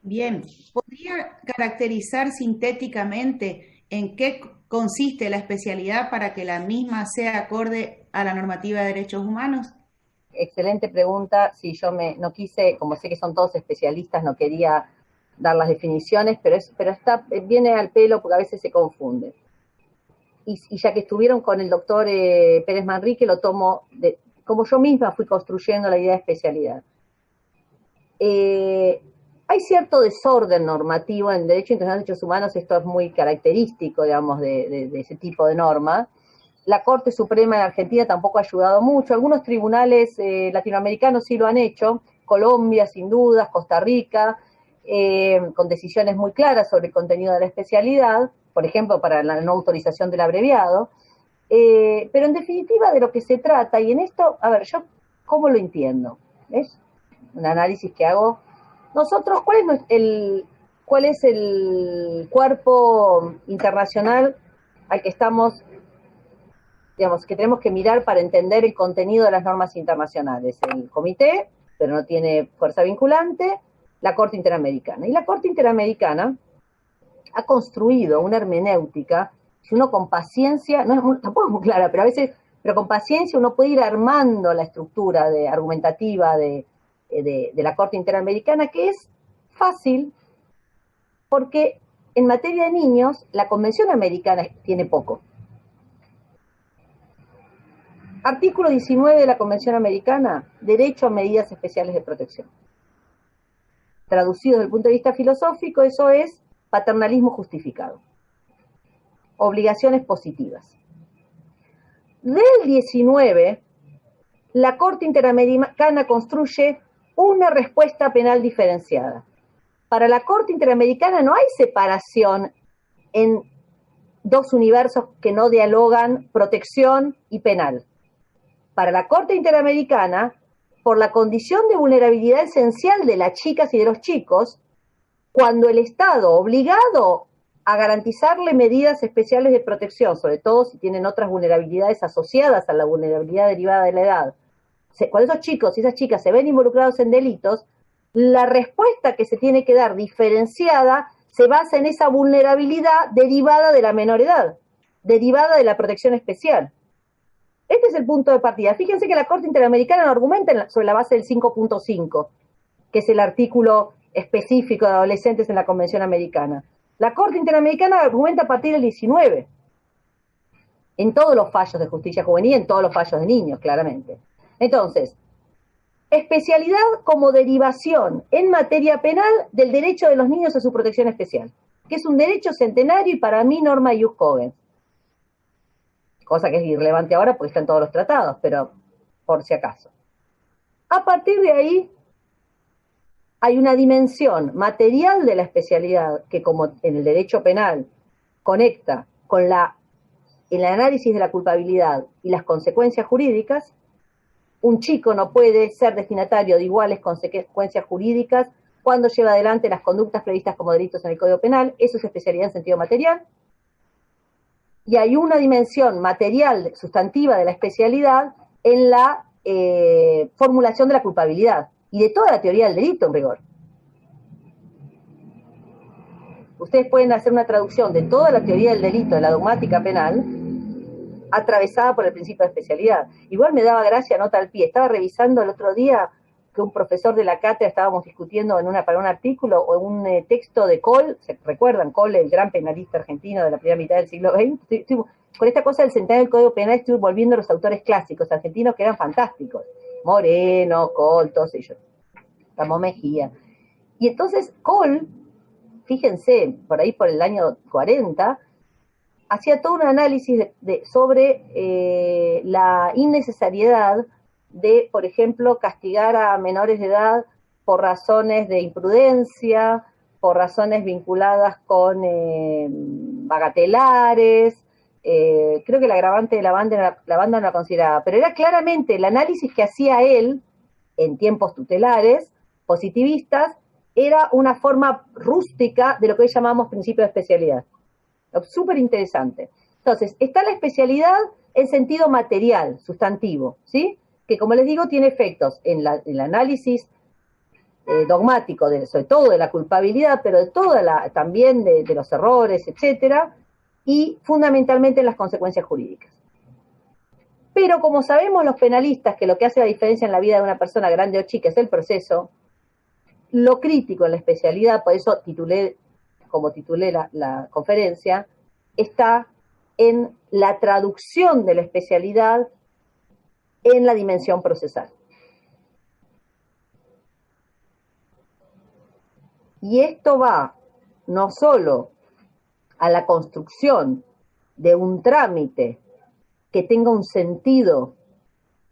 Bien, ¿podría caracterizar sintéticamente en qué consiste la especialidad para que la misma sea acorde a la normativa de derechos humanos? Excelente pregunta. Sí, yo no quise, como sé que son todos especialistas, no quería dar las definiciones, pero viene al pelo porque a veces se confunde. Y ya que estuvieron con el doctor Pérez Manrique, lo tomo como yo misma fui construyendo la idea de especialidad. Hay cierto desorden normativo en Derecho Internacional de Derechos Humanos, esto es muy característico, digamos, de ese tipo de norma. La Corte Suprema de Argentina tampoco ha ayudado mucho, algunos tribunales latinoamericanos sí lo han hecho, Colombia sin dudas, Costa Rica, con decisiones muy claras sobre el contenido de la especialidad, por ejemplo, para la no autorización del abreviado, pero en definitiva de lo que se trata, y en esto, a ver, yo, ¿cómo lo entiendo? ¿Es un análisis que hago? Nosotros, ¿cuál es el cuerpo internacional al que estamos, digamos, que tenemos que mirar para entender el contenido de las normas internacionales? El comité, pero no tiene fuerza vinculante, la Corte Interamericana. Y la Corte Interamericana ha construido una hermenéutica, si uno con paciencia, tampoco es muy clara, pero a veces, pero con paciencia uno puede ir armando la estructura argumentativa de la Corte Interamericana, que es fácil, porque en materia de niños, la Convención Americana tiene poco. Artículo 19 de la Convención Americana, derecho a medidas especiales de protección. Traducido desde el punto de vista filosófico, eso es paternalismo justificado. Obligaciones positivas. Del 19, la Corte Interamericana construye una respuesta penal diferenciada. Para la Corte Interamericana no hay separación en dos universos que no dialogan, protección y penal. Para la Corte Interamericana, por la condición de vulnerabilidad esencial de las chicas y de los chicos, cuando el Estado, obligado a garantizarle medidas especiales de protección, sobre todo si tienen otras vulnerabilidades asociadas a la vulnerabilidad derivada de la edad, cuando esos chicos y esas chicas se ven involucrados en delitos, la respuesta que se tiene que dar diferenciada se basa en esa vulnerabilidad derivada de la menor edad, derivada de la protección especial. Este es el punto de partida. Fíjense que la Corte Interamericana no argumenta sobre la base del 5.5, que es el artículo específico de adolescentes en la Convención Americana. La Corte Interamericana argumenta a partir del 19, en todos los fallos de justicia juvenil, en todos los fallos de niños, claramente. Entonces, especialidad como derivación en materia penal del derecho de los niños a su protección especial, que es un derecho centenario y para mí norma ius cogens. Cosa que es irrelevante ahora porque están todos los tratados, pero por si acaso. A partir de ahí, hay una dimensión material de la especialidad que, como en el derecho penal, conecta con el análisis de la culpabilidad y las consecuencias jurídicas. Un chico no puede ser destinatario de iguales consecuencias jurídicas cuando lleva adelante las conductas previstas como delitos en el Código Penal. Eso es especialidad en sentido material. Y hay una dimensión material sustantiva de la especialidad en la formulación de la culpabilidad y de toda la teoría del delito en rigor. Ustedes pueden hacer una traducción de toda la teoría del delito de la dogmática penal atravesada por el principio de especialidad. Igual me daba gracia, nota al pie, estaba revisando el otro día que un profesor de la cátedra estábamos discutiendo para un artículo o un texto de Coll, ¿se recuerdan? Coll, el gran penalista argentino de la primera mitad del siglo XX. Con esta cosa del centenario del Código Penal estoy volviendo a los autores clásicos argentinos que eran fantásticos. Moreno, Coll, todos ellos. Ramón Mejía. Y entonces Coll, fíjense, por ahí por el año 40, hacía todo un análisis sobre la innecesariedad de, por ejemplo, castigar a menores de edad por razones de imprudencia, por razones vinculadas con bagatelares. Creo que el agravante de la banda no la consideraba, pero era claramente el análisis que hacía él en tiempos tutelares, positivistas, era una forma rústica de lo que hoy llamamos principio de especialidad. Súper interesante. Entonces, está la especialidad en sentido material, sustantivo, ¿sí? Que, como les digo, tiene efectos en el análisis dogmático, sobre todo de la culpabilidad, pero de también de los errores, etcétera, y fundamentalmente en las consecuencias jurídicas. Pero como sabemos los penalistas que lo que hace la diferencia en la vida de una persona grande o chica es el proceso, lo crítico en la especialidad, por eso titulé la conferencia, está en la traducción de la especialidad en la dimensión procesal. Y esto va no solo a la construcción de un trámite que tenga un sentido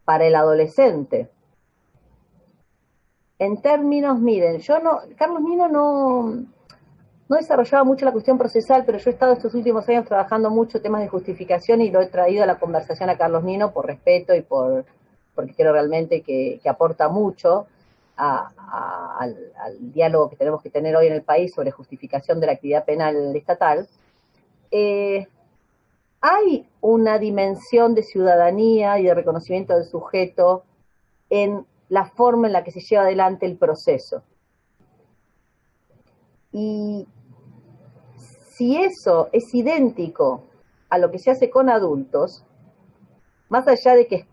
para el adolescente. En términos, miren, Carlos Nino no desarrollaba mucho la cuestión procesal, pero yo he estado estos últimos años trabajando mucho temas de justificación y lo he traído a la conversación a Carlos Nino por respeto y porque creo realmente que aporta mucho al diálogo que tenemos que tener hoy en el país sobre justificación de la actividad penal estatal. Hay una dimensión de ciudadanía y de reconocimiento del sujeto en la forma en la que se lleva adelante el proceso. Y si eso es idéntico a lo que se hace con adultos, más allá de que,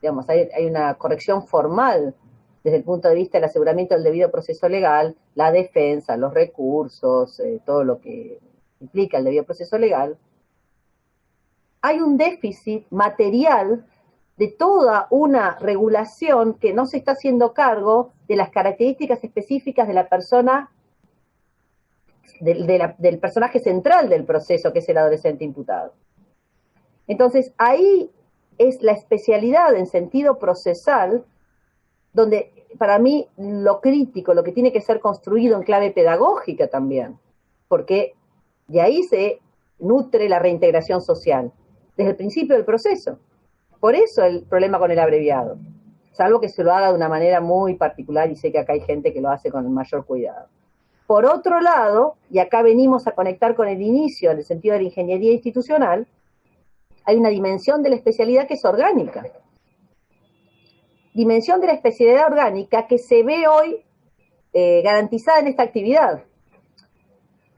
digamos, hay una corrección formal desde el punto de vista del aseguramiento del debido proceso legal, la defensa, los recursos, todo lo que implica el debido proceso legal, hay un déficit material de toda una regulación que no se está haciendo cargo de las características específicas de la persona, del personaje central del proceso, que es el adolescente imputado. Entonces, ahí es la especialidad en sentido procesal, donde para mí lo crítico, lo que tiene que ser construido en clave pedagógica también, porque de ahí se nutre la reintegración social, desde el principio del proceso. Por eso el problema con el abreviado, salvo que se lo haga de una manera muy particular, y sé que acá hay gente que lo hace con el mayor cuidado. Por otro lado, y acá venimos a conectar con el inicio, en el sentido de la ingeniería institucional, hay una dimensión de la especialidad que es orgánica. Dimensión de la especialidad orgánica que se ve hoy garantizada en esta actividad.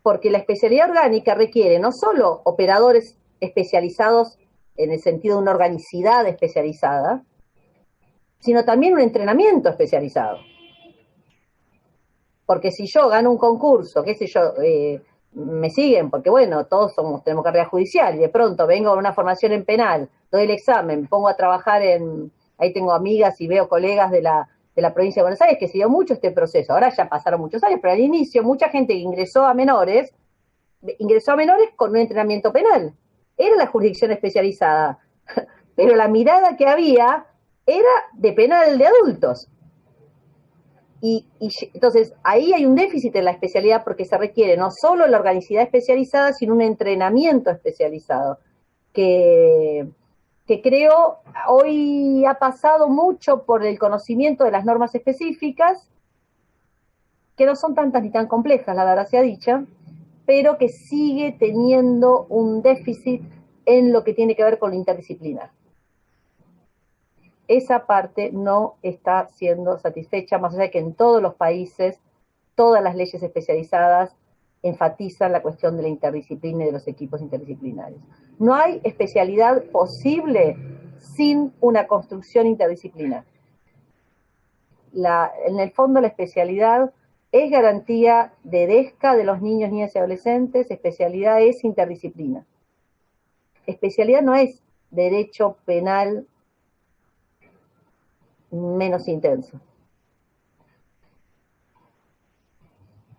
Porque la especialidad orgánica requiere no solo operadores especializados en el sentido de una organicidad especializada, sino también un entrenamiento especializado. Porque si yo gano un concurso, qué sé yo, me siguen, porque bueno, todos tenemos carrera judicial, y de pronto vengo a una formación en penal, doy el examen, me pongo a trabajar ahí tengo amigas y veo colegas de la provincia de Buenos Aires que siguió mucho este proceso. Ahora ya pasaron muchos años, pero al inicio mucha gente que ingresó a menores con un entrenamiento penal. Era la jurisdicción especializada, pero la mirada que había era de penal de adultos. Y entonces ahí hay un déficit en la especialidad porque se requiere no solo la organicidad especializada, sino un entrenamiento especializado, que creo hoy ha pasado mucho por el conocimiento de las normas específicas, que no son tantas ni tan complejas, la verdad sea dicha, pero que sigue teniendo un déficit en lo que tiene que ver con lo interdisciplinar. Esa parte no está siendo satisfecha, más allá de que en todos los países, todas las leyes especializadas enfatizan la cuestión de la interdisciplina y de los equipos interdisciplinarios. No hay especialidad posible sin una construcción interdisciplinar. En el fondo, la especialidad es garantía de DESCA de los niños, niñas y adolescentes, especialidad es interdisciplina. Especialidad no es derecho penal menos intenso.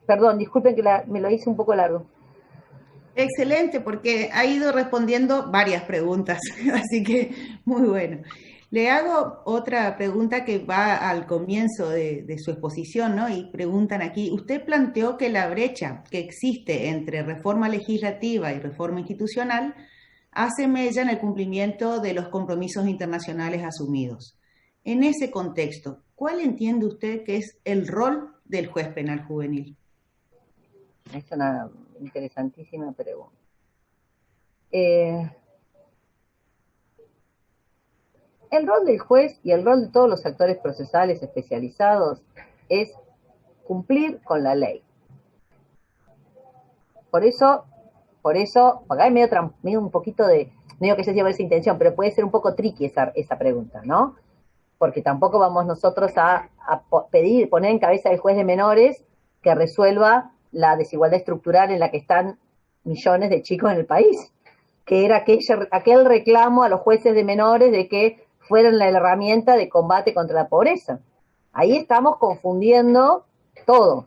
Perdón, disculpen que me lo hice un poco largo. Excelente, porque ha ido respondiendo varias preguntas, así que muy bueno. Le hago otra pregunta que va al comienzo de su exposición, ¿no? Y preguntan aquí, usted planteó que la brecha que existe entre reforma legislativa y reforma institucional hace mella en el cumplimiento de los compromisos internacionales asumidos. En ese contexto, ¿cuál entiende usted que es el rol del juez penal juvenil? Es una interesantísima pregunta. El rol del juez y el rol de todos los actores procesales especializados es cumplir con la ley. Por eso, porque hay medio un poquito de, no digo que se lleve esa intención, pero puede ser un poco tricky esa pregunta, ¿no? Porque tampoco vamos nosotros a poner en cabeza del juez de menores que resuelva la desigualdad estructural en la que están millones de chicos en el país, que era aquel reclamo a los jueces de menores de que fueran la herramienta de combate contra la pobreza. Ahí estamos confundiendo todo.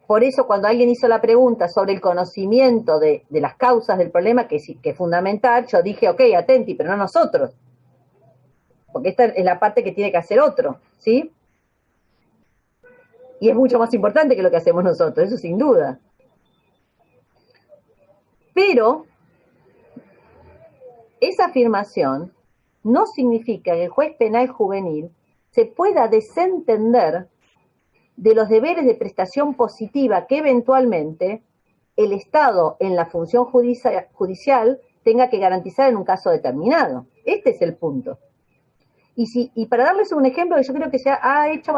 Por eso cuando alguien hizo la pregunta sobre el conocimiento de las causas del problema, que es fundamental, yo dije, ok, atenti, pero no nosotros. Porque esta es la parte que tiene que hacer otro, ¿sí? Y es mucho más importante que lo que hacemos nosotros, eso sin duda. Pero esa afirmación no significa que el juez penal juvenil se pueda desentender de los deberes de prestación positiva que eventualmente el Estado en la función judicial tenga que garantizar en un caso determinado. Este es el punto. Y para darles un ejemplo que yo creo que se ha hecho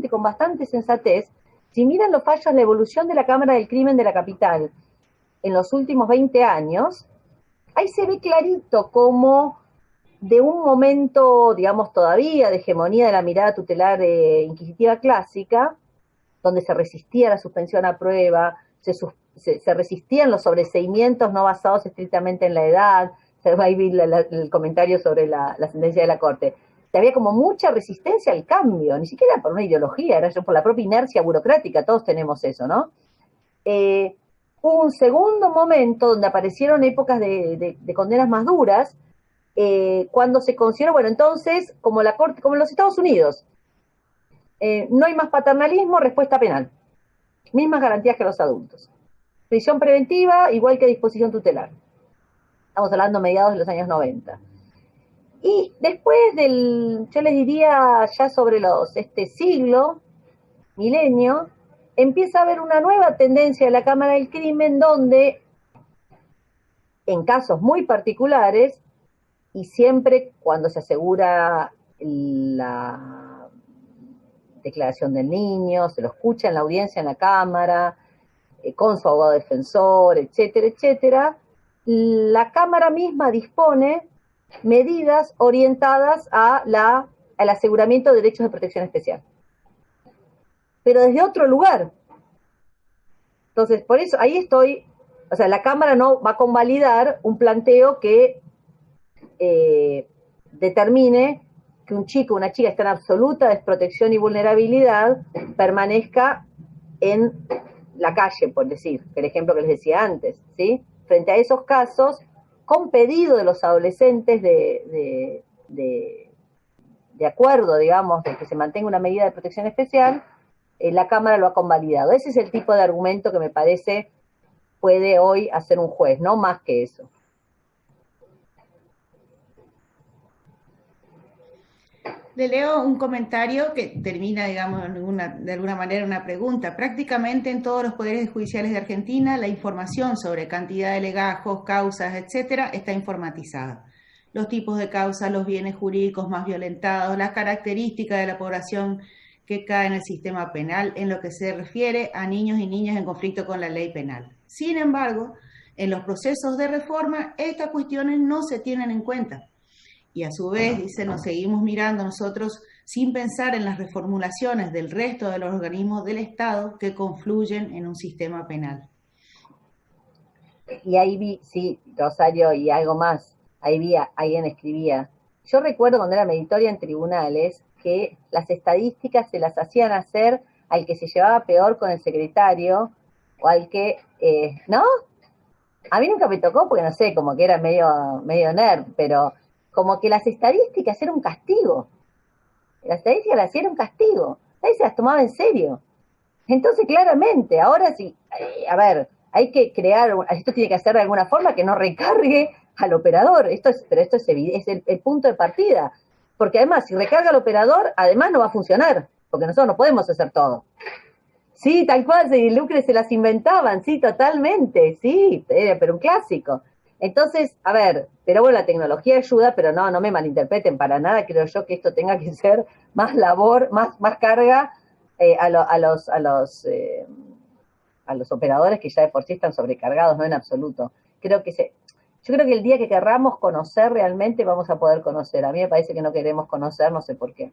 con bastante sensatez, si miran los fallos, la evolución de la Cámara del Crimen de la capital en los últimos 20 años, ahí se ve clarito cómo de un momento, digamos, todavía de hegemonía de la mirada tutelar inquisitiva clásica, donde se resistía la suspensión a prueba, se resistían los sobreseimientos no basados estrictamente en la edad, ahí vi el comentario sobre la sentencia de la Corte. Había como mucha resistencia al cambio, ni siquiera por una ideología, era por la propia inercia burocrática, todos tenemos eso, ¿no? Hubo un segundo momento donde aparecieron épocas de condenas más duras, cuando se consideró, bueno, entonces, como la Corte, como en los Estados Unidos, no hay más paternalismo, respuesta penal. Mismas garantías que los adultos. Prisión preventiva, igual que disposición tutelar. Estamos hablando mediados de los años 90. Y después yo les diría ya sobre siglo, milenio, empieza a haber una nueva tendencia de la Cámara del Crimen donde, en casos muy particulares, y siempre cuando se asegura la declaración del niño, se lo escucha en la audiencia en la Cámara, con su abogado defensor, etcétera, etcétera, la Cámara misma dispone medidas orientadas al aseguramiento de derechos de protección especial. Pero desde otro lugar. Entonces, por eso, ahí estoy, o sea, la Cámara no va a convalidar un planteo que determine que un chico o una chica está en absoluta desprotección y vulnerabilidad, permanezca en la calle, por decir, el ejemplo que les decía antes, ¿sí? Frente a esos casos, con pedido de los adolescentes de acuerdo, digamos, de que se mantenga una medida de protección especial, la Cámara lo ha convalidado. Ese es el tipo de argumento que me parece puede hoy hacer un juez, no más que eso. Le leo un comentario que termina, digamos, de alguna manera una pregunta. Prácticamente en todos los poderes judiciales de Argentina la información sobre cantidad de legajos, causas, etcétera, está informatizada. Los tipos de causas, los bienes jurídicos más violentados, las características de la población que cae en el sistema penal en lo que se refiere a niños y niñas en conflicto con la ley penal. Sin embargo, en los procesos de reforma, estas cuestiones no se tienen en cuenta. Y a su vez, dice, nos seguimos mirando nosotros sin pensar en las reformulaciones del resto de los organismos del Estado que confluyen en un sistema penal. Y ahí vi, sí, Rosario, y algo más, ahí vi, alguien escribía, yo recuerdo cuando era meditoria en tribunales que las estadísticas se las hacían hacer al que se llevaba peor con el secretario, o al que, ¿no? A mí nunca me tocó porque no sé, como que era medio nerd, pero como que las estadísticas eran un castigo. Las estadísticas las hacían un castigo. Nadie se las tomaba en serio. Entonces, claramente, ahora sí, a ver, hay que crear, esto tiene que hacer de alguna forma que no recargue al operador. Pero esto es el punto de partida. Porque además, si recarga al operador, además no va a funcionar, porque nosotros no podemos hacer todo. Sí, tal cual, Lucre se las inventaban, sí, totalmente, sí, pero un clásico. Entonces, a ver, pero bueno, la tecnología ayuda, pero no me malinterpreten para nada, creo yo que esto tenga que ser más labor, más carga a los operadores que ya de por sí están sobrecargados, no en absoluto. Yo creo que el día que querramos conocer realmente vamos a poder conocer. A mí me parece que no queremos conocer, no sé por qué.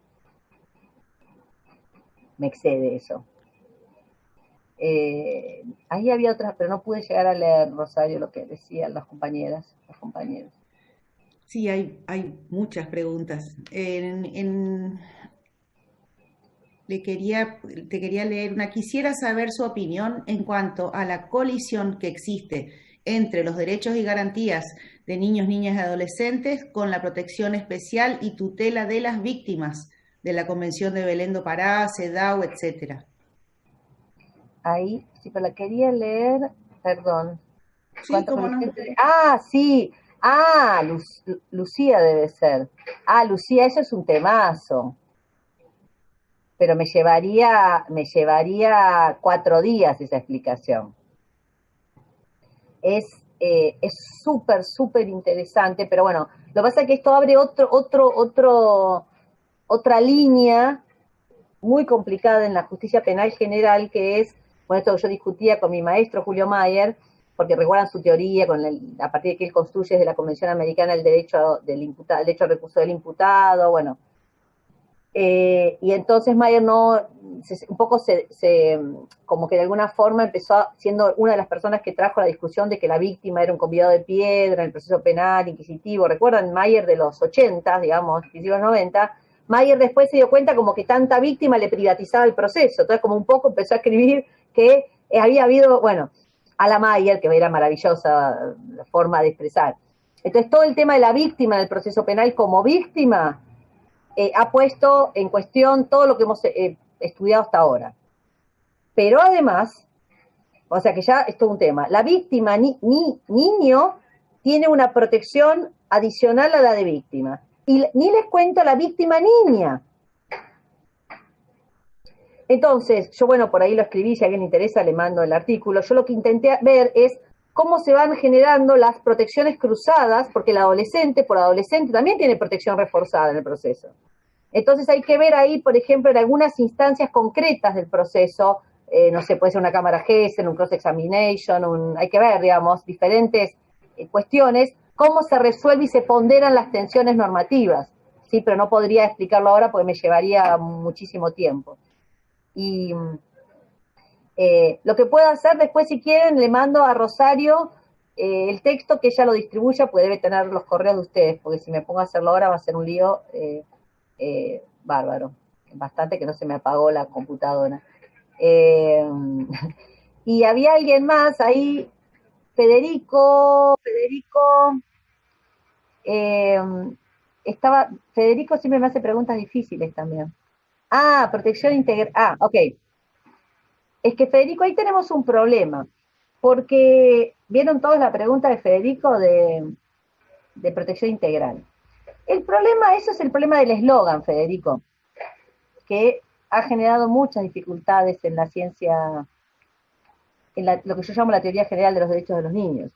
Me excede eso. Ahí había otras, pero no pude llegar a leer, Rosario, lo que decían las compañeras, los compañeros. Sí, hay muchas preguntas. Te quería leer una. Quisiera saber su opinión en cuanto a la colisión que existe entre los derechos y garantías de niños, niñas y adolescentes con la protección especial y tutela de las víctimas de la Convención de Belén do Pará, CEDAW, etcétera. Ahí, sí, pero la quería leer, perdón. Sí, cómo no. Sí. Lucía debe ser. Lucía, eso es un temazo. Pero me llevaría 4 días esa explicación. Es súper, súper interesante, pero bueno, lo que pasa es que esto abre otra línea muy complicada en la justicia penal general, que es, bueno, esto que yo discutía con mi maestro Julio Mayer, porque recuerdan su teoría, a partir de que él construye desde la Convención Americana el derecho al recurso del imputado, bueno. Y entonces Mayer como que de alguna forma empezó siendo una de las personas que trajo la discusión de que la víctima era un convidado de piedra en el proceso penal inquisitivo. ¿Recuerdan Mayer de los 80, digamos, principios de los 90? Mayer después se dio cuenta como que tanta víctima le privatizaba el proceso, entonces como un poco empezó a escribir que había habido, bueno, a la Mayer, que era maravillosa la forma de expresar. Entonces todo el tema de la víctima del proceso penal como víctima ha puesto en cuestión todo lo que hemos estudiado hasta ahora. Pero además, o sea que ya es todo un tema, la víctima niño tiene una protección adicional a la de víctima. Y ni les cuento la víctima niña. Entonces, yo bueno, por ahí lo escribí, si a alguien le interesa le mando el artículo. Yo lo que intenté ver es cómo se van generando las protecciones cruzadas, porque el adolescente, por adolescente, también tiene protección reforzada en el proceso. Entonces hay que ver ahí, por ejemplo, en algunas instancias concretas del proceso, no sé, puede ser una cámara Gesell, un cross-examination, hay que ver, digamos, diferentes cuestiones, cómo se resuelve y se ponderan las tensiones normativas, ¿sí? Pero no podría explicarlo ahora porque me llevaría muchísimo tiempo. Y lo que puedo hacer después, si quieren, le mando a Rosario el texto, que ella lo distribuya, pues debe tener los correos de ustedes, porque si me pongo a hacerlo ahora va a ser un lío bárbaro. Bastante que no se me apagó la computadora. Y había alguien más ahí, Federico siempre me hace preguntas difíciles también. Protección integral. Ok. Es que Federico, ahí tenemos un problema, porque vieron todos la pregunta de Federico de protección integral. Eso es el problema del eslogan, Federico, que ha generado muchas dificultades en la ciencia, lo que yo llamo la teoría general de los derechos de los niños.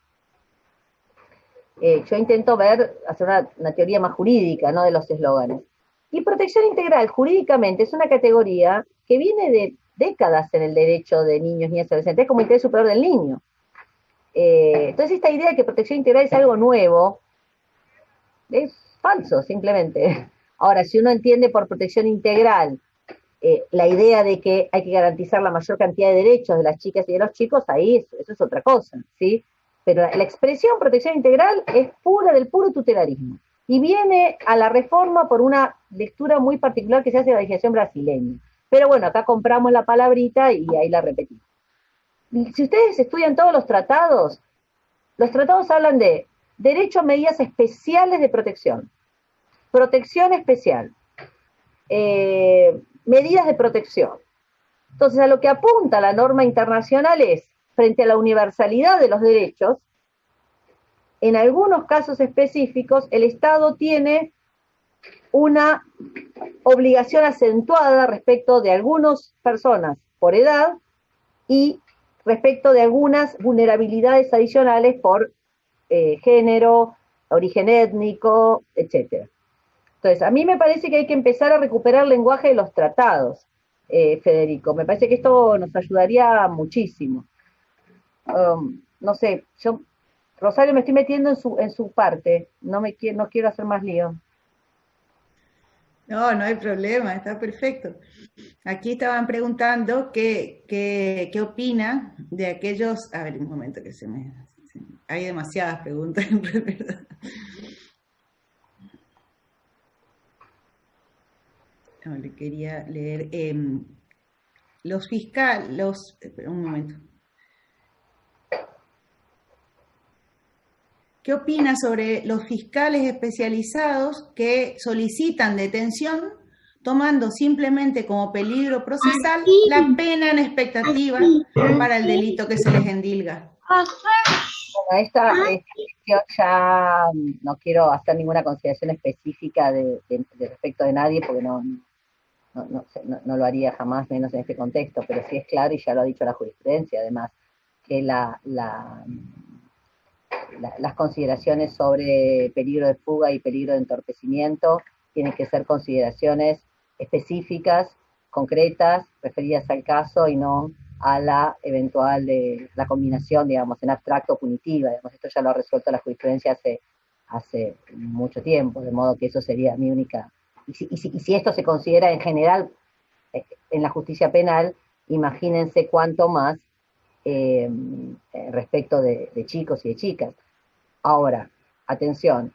Yo intento hacer una teoría más jurídica, no de los eslóganes. Y protección integral, jurídicamente, es una categoría que viene de décadas en el derecho de niños, niñas y adolescentes, es como interés superior del niño. Entonces esta idea de que protección integral es algo nuevo, es falso, simplemente. Ahora, si uno entiende por protección integral la idea de que hay que garantizar la mayor cantidad de derechos de las chicas y de los chicos, ahí eso es otra cosa, ¿sí? Pero la expresión protección integral es del puro tutelarismo. Y viene a la reforma por una lectura muy particular que se hace de la legislación brasileña. Pero bueno, acá compramos la palabrita y ahí la repetimos. Si ustedes estudian todos los tratados hablan de derecho a medidas especiales de protección especial, medidas de protección. Entonces, a lo que apunta la norma internacional es, frente a la universalidad de los derechos, en algunos casos específicos, el Estado tiene una obligación acentuada respecto de algunas personas por edad y respecto de algunas vulnerabilidades adicionales por género, origen étnico, etc. Entonces, a mí me parece que hay que empezar a recuperar el lenguaje de los tratados, Federico. Me parece que esto nos ayudaría muchísimo. No sé, yo, Rosario, me estoy metiendo en su parte, no quiero hacer más lío. No, no hay problema, está perfecto. Aquí estaban preguntando qué opina de aquellos. A ver, un momento que hay demasiadas preguntas en realidad. No, le quería leer. Un momento. ¿Qué opina sobre los fiscales especializados que solicitan detención tomando simplemente como peligro procesal la pena en expectativa para el delito que se les endilga? Bueno, esta cuestión ya no quiero hacer ninguna consideración específica de respecto de nadie, porque no lo haría jamás, menos en este contexto, pero sí es claro, y ya lo ha dicho la jurisprudencia, además, que las consideraciones sobre peligro de fuga y peligro de entorpecimiento tienen que ser consideraciones específicas, concretas, referidas al caso y no a la eventual la combinación, digamos, en abstracto punitiva. Digamos, esto ya lo ha resuelto la jurisprudencia hace mucho tiempo, de modo que eso sería mi única. Y si esto se considera en general en la justicia penal, imagínense cuánto más respecto de chicos y de chicas. Ahora, atención,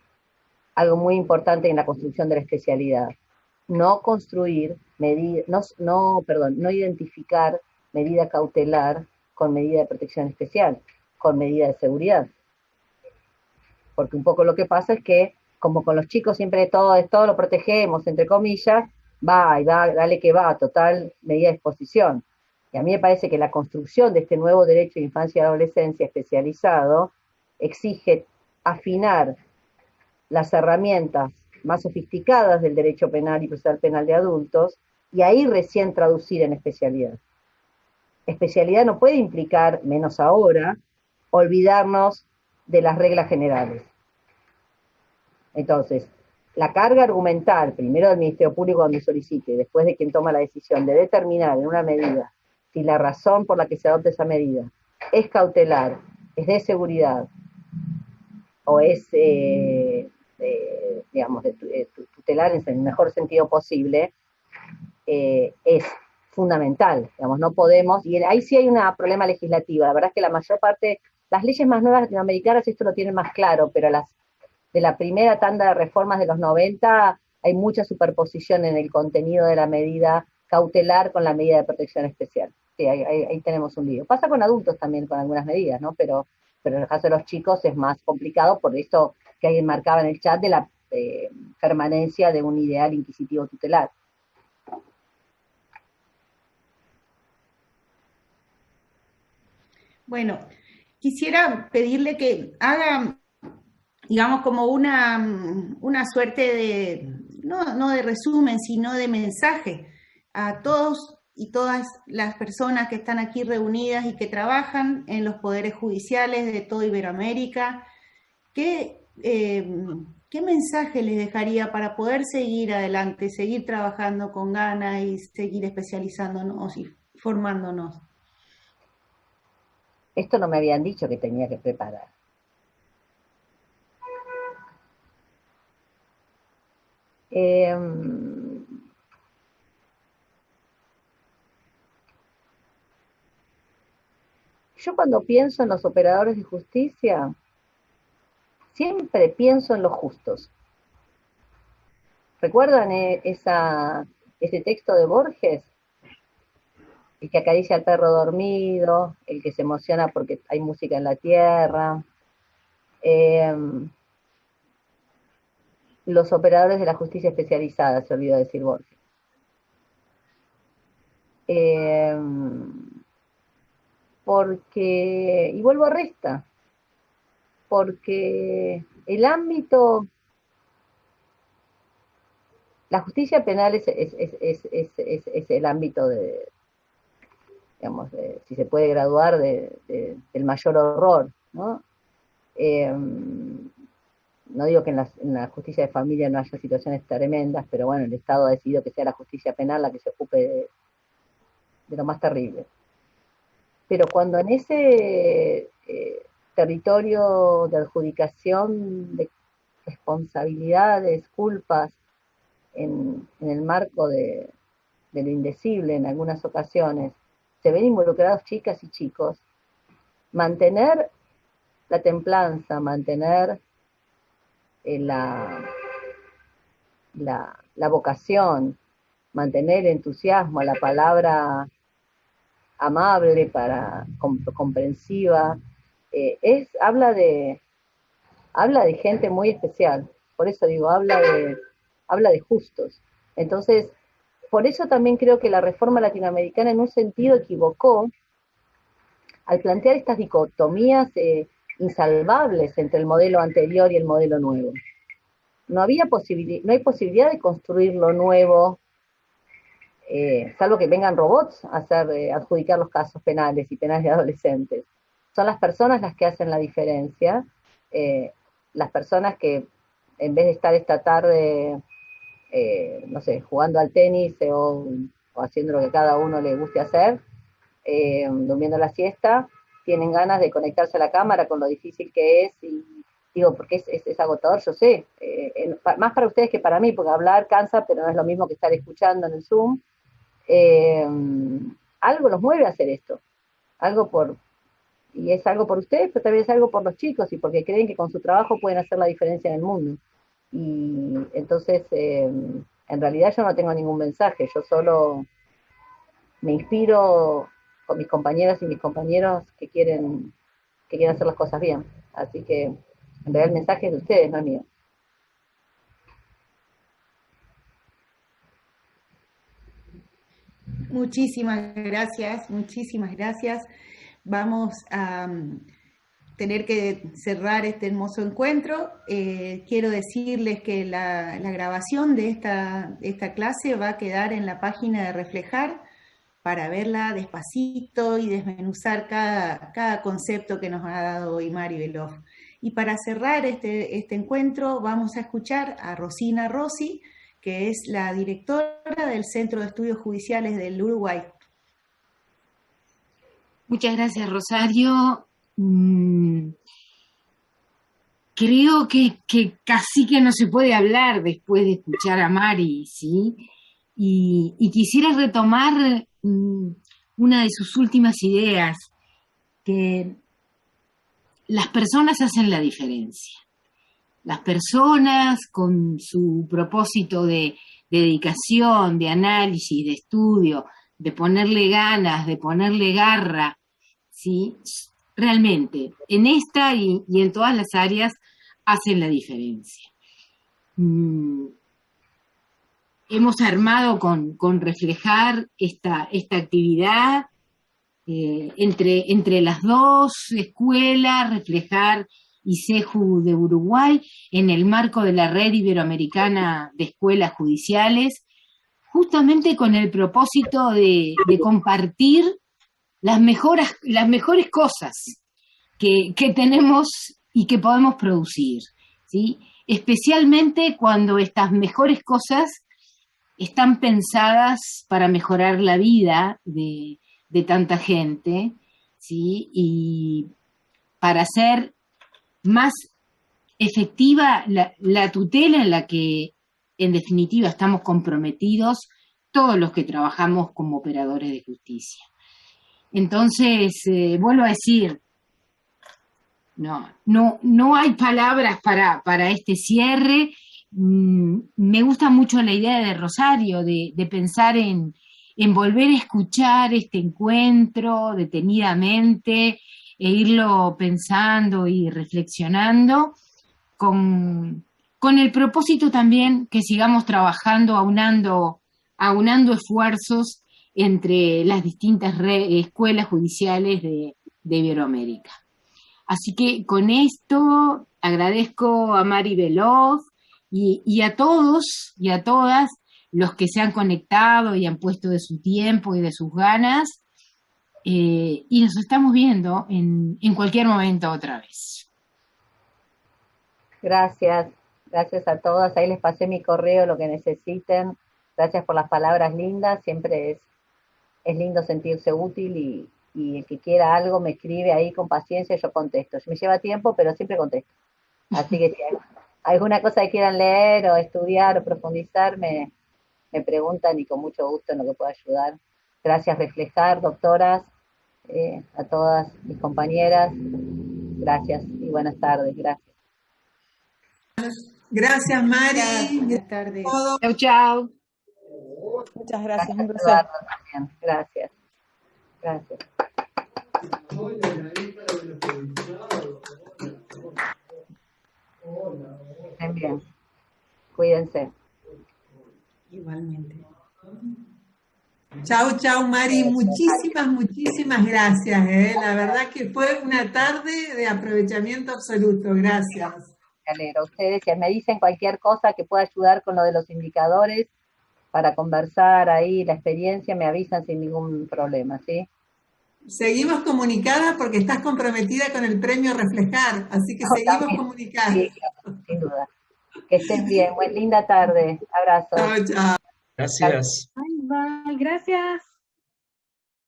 algo muy importante en la construcción de la especialidad, no identificar medida cautelar con medida de protección especial, con medida de seguridad. Porque un poco lo que pasa es que, como con los chicos siempre todo lo protegemos, entre comillas, dale que va, total medida de exposición. Y a mí me parece que la construcción de este nuevo derecho de infancia y adolescencia especializado exige afinar las herramientas más sofisticadas del derecho penal y procesal penal de adultos, y ahí recién traducir en especialidad. Especialidad no puede implicar, menos ahora, olvidarnos de las reglas generales. Entonces, la carga argumental, primero del Ministerio Público cuando solicite, y después de quien toma la decisión de determinar en una medida si la razón por la que se adopta esa medida es cautelar, es de seguridad, o es, digamos, tutelar en el mejor sentido posible, es fundamental. Digamos, no podemos, y ahí sí hay un problema legislativo. La verdad es que la mayor parte, las leyes más nuevas latinoamericanas esto lo tienen más claro, pero de la primera tanda de reformas de los 90 hay mucha superposición en el contenido de la medida cautelar con la medida de protección especial. Sí, ahí tenemos un lío. Pasa con adultos también con algunas medidas, ¿no? Pero en el caso de los chicos es más complicado por esto que alguien marcaba en el chat de la permanencia de un ideal inquisitivo tutelar. Bueno, quisiera pedirle que haga, digamos, como una suerte de, no de resumen, sino de mensaje a todos y todas las personas que están aquí reunidas y que trabajan en los poderes judiciales de toda Iberoamérica. ¿Qué mensaje les dejaría para poder seguir adelante, seguir trabajando con ganas y seguir especializándonos y formándonos? Esto no me habían dicho que tenía que preparar. Yo cuando pienso en los operadores de justicia, siempre pienso en los justos. ¿Recuerdan ese texto de Borges? el que acaricia al perro dormido, el que se emociona porque hay música en la tierra, los operadores de la justicia especializada, se olvidó decir Borges. Porque, y vuelvo a Resta, porque el ámbito, la justicia penal es el ámbito de, digamos, si se puede graduar, del mayor horror, ¿no? No digo que en la justicia de familia no haya situaciones tremendas, pero bueno, el Estado ha decidido que sea la justicia penal la que se ocupe de lo más terrible. Pero cuando en ese territorio de adjudicación de responsabilidades, culpas, en el marco de lo indecible en algunas ocasiones, se ven involucrados chicas y chicos, mantener la templanza, mantener la vocación, mantener el entusiasmo, la palabra amable, comprensiva, habla de gente muy especial. Por eso digo, habla de justos. Entonces, por eso también creo que la reforma latinoamericana en un sentido equivocó al plantear estas dicotomías insalvables entre el modelo anterior y el modelo nuevo. No hay posibilidad de construir lo nuevo, salvo que vengan robots a adjudicar los casos penales y penales de adolescentes. Son las personas las que hacen la diferencia, las personas que en vez de estar esta tarde, no sé, jugando al tenis o haciendo lo que cada uno le guste hacer, durmiendo la siesta, tienen ganas de conectarse a la cámara con lo difícil que es, y digo, porque es agotador, yo sé, más para ustedes que para mí, porque hablar cansa, pero no es lo mismo que estar escuchando en el Zoom. Algo los mueve a hacer esto, y es algo por ustedes, pero también es algo por los chicos, y porque creen que con su trabajo pueden hacer la diferencia en el mundo. Y entonces, en realidad yo no tengo ningún mensaje, yo solo me inspiro con mis compañeras y mis compañeros que quieren hacer las cosas bien. Así que, en realidad el mensaje es de ustedes, no es mío. Muchísimas gracias, muchísimas gracias. Vamos a tener que cerrar este hermoso encuentro. Quiero decirles que la grabación de esta clase va a quedar en la página de Reflejar para verla despacito y desmenuzar cada concepto que nos ha dado hoy Mari Beloff. Y para cerrar este encuentro vamos a escuchar a Rosina Rossi, que es la directora del Centro de Estudios Judiciales del Uruguay. Muchas gracias, Rosario. Creo que casi que no se puede hablar después de escuchar a Mari, ¿sí? Y quisiera retomar una de sus últimas ideas, que las personas hacen la diferencia. Las personas con su propósito de dedicación, de análisis, de estudio, de ponerle ganas, de ponerle garra, ¿sí? Realmente, en esta y en todas las áreas hacen la diferencia. Hemos armado con Reflejar esta actividad entre las dos escuelas, Reflejar y CEJU de Uruguay, en el marco de la Red Iberoamericana de Escuelas Judiciales, justamente con el propósito de compartir las mejores cosas que tenemos y que podemos producir, ¿sí? Especialmente cuando estas mejores cosas están pensadas para mejorar la vida de tanta gente, ¿sí? Y para hacer más efectiva la tutela en la que, en definitiva, estamos comprometidos todos los que trabajamos como operadores de justicia. Entonces, vuelvo a decir, no hay palabras para este cierre. Me gusta mucho la idea de Rosario, de pensar en en volver a escuchar este encuentro detenidamente e irlo pensando y reflexionando con el propósito también que sigamos trabajando, aunando esfuerzos entre las distintas escuelas judiciales de Iberoamérica. Así que con esto agradezco a Mari Beloff y a todos y a todas los que se han conectado y han puesto de su tiempo y de sus ganas, y nos estamos viendo en cualquier momento otra vez. Gracias a todas. Ahí les pasé mi correo, lo que necesiten. Gracias por las palabras lindas. Siempre es lindo sentirse útil y el que quiera algo me escribe ahí con paciencia, yo contesto. Me lleva tiempo, pero siempre contesto. Así que si hay alguna cosa que quieran leer o estudiar o profundizar, me preguntan y con mucho gusto en lo que pueda ayudar. Gracias, Reflejar, doctoras, a todas mis compañeras. Gracias y buenas tardes. Gracias. Gracias, Mari. Buenas tardes. Chau, chau. Muchas gracias, un placer. Eduardo, también. Gracias. Gracias. Estén bien. Cuídense. Igualmente. Chau, chau, Mari. Muchísimas gracias. La verdad que fue una tarde de aprovechamiento absoluto. Gracias. Me alegro. Ustedes, si me dicen cualquier cosa que pueda ayudar con lo de los indicadores para conversar ahí la experiencia, me avisan sin ningún problema, ¿sí? Seguimos comunicadas porque estás comprometida con el premio Reflejar, así que seguimos también. comunicadas. Sí, claro, sin duda. Que estén bien. Linda tarde. Abrazo. Chao, chao. Gracias. Bye, bye. Gracias.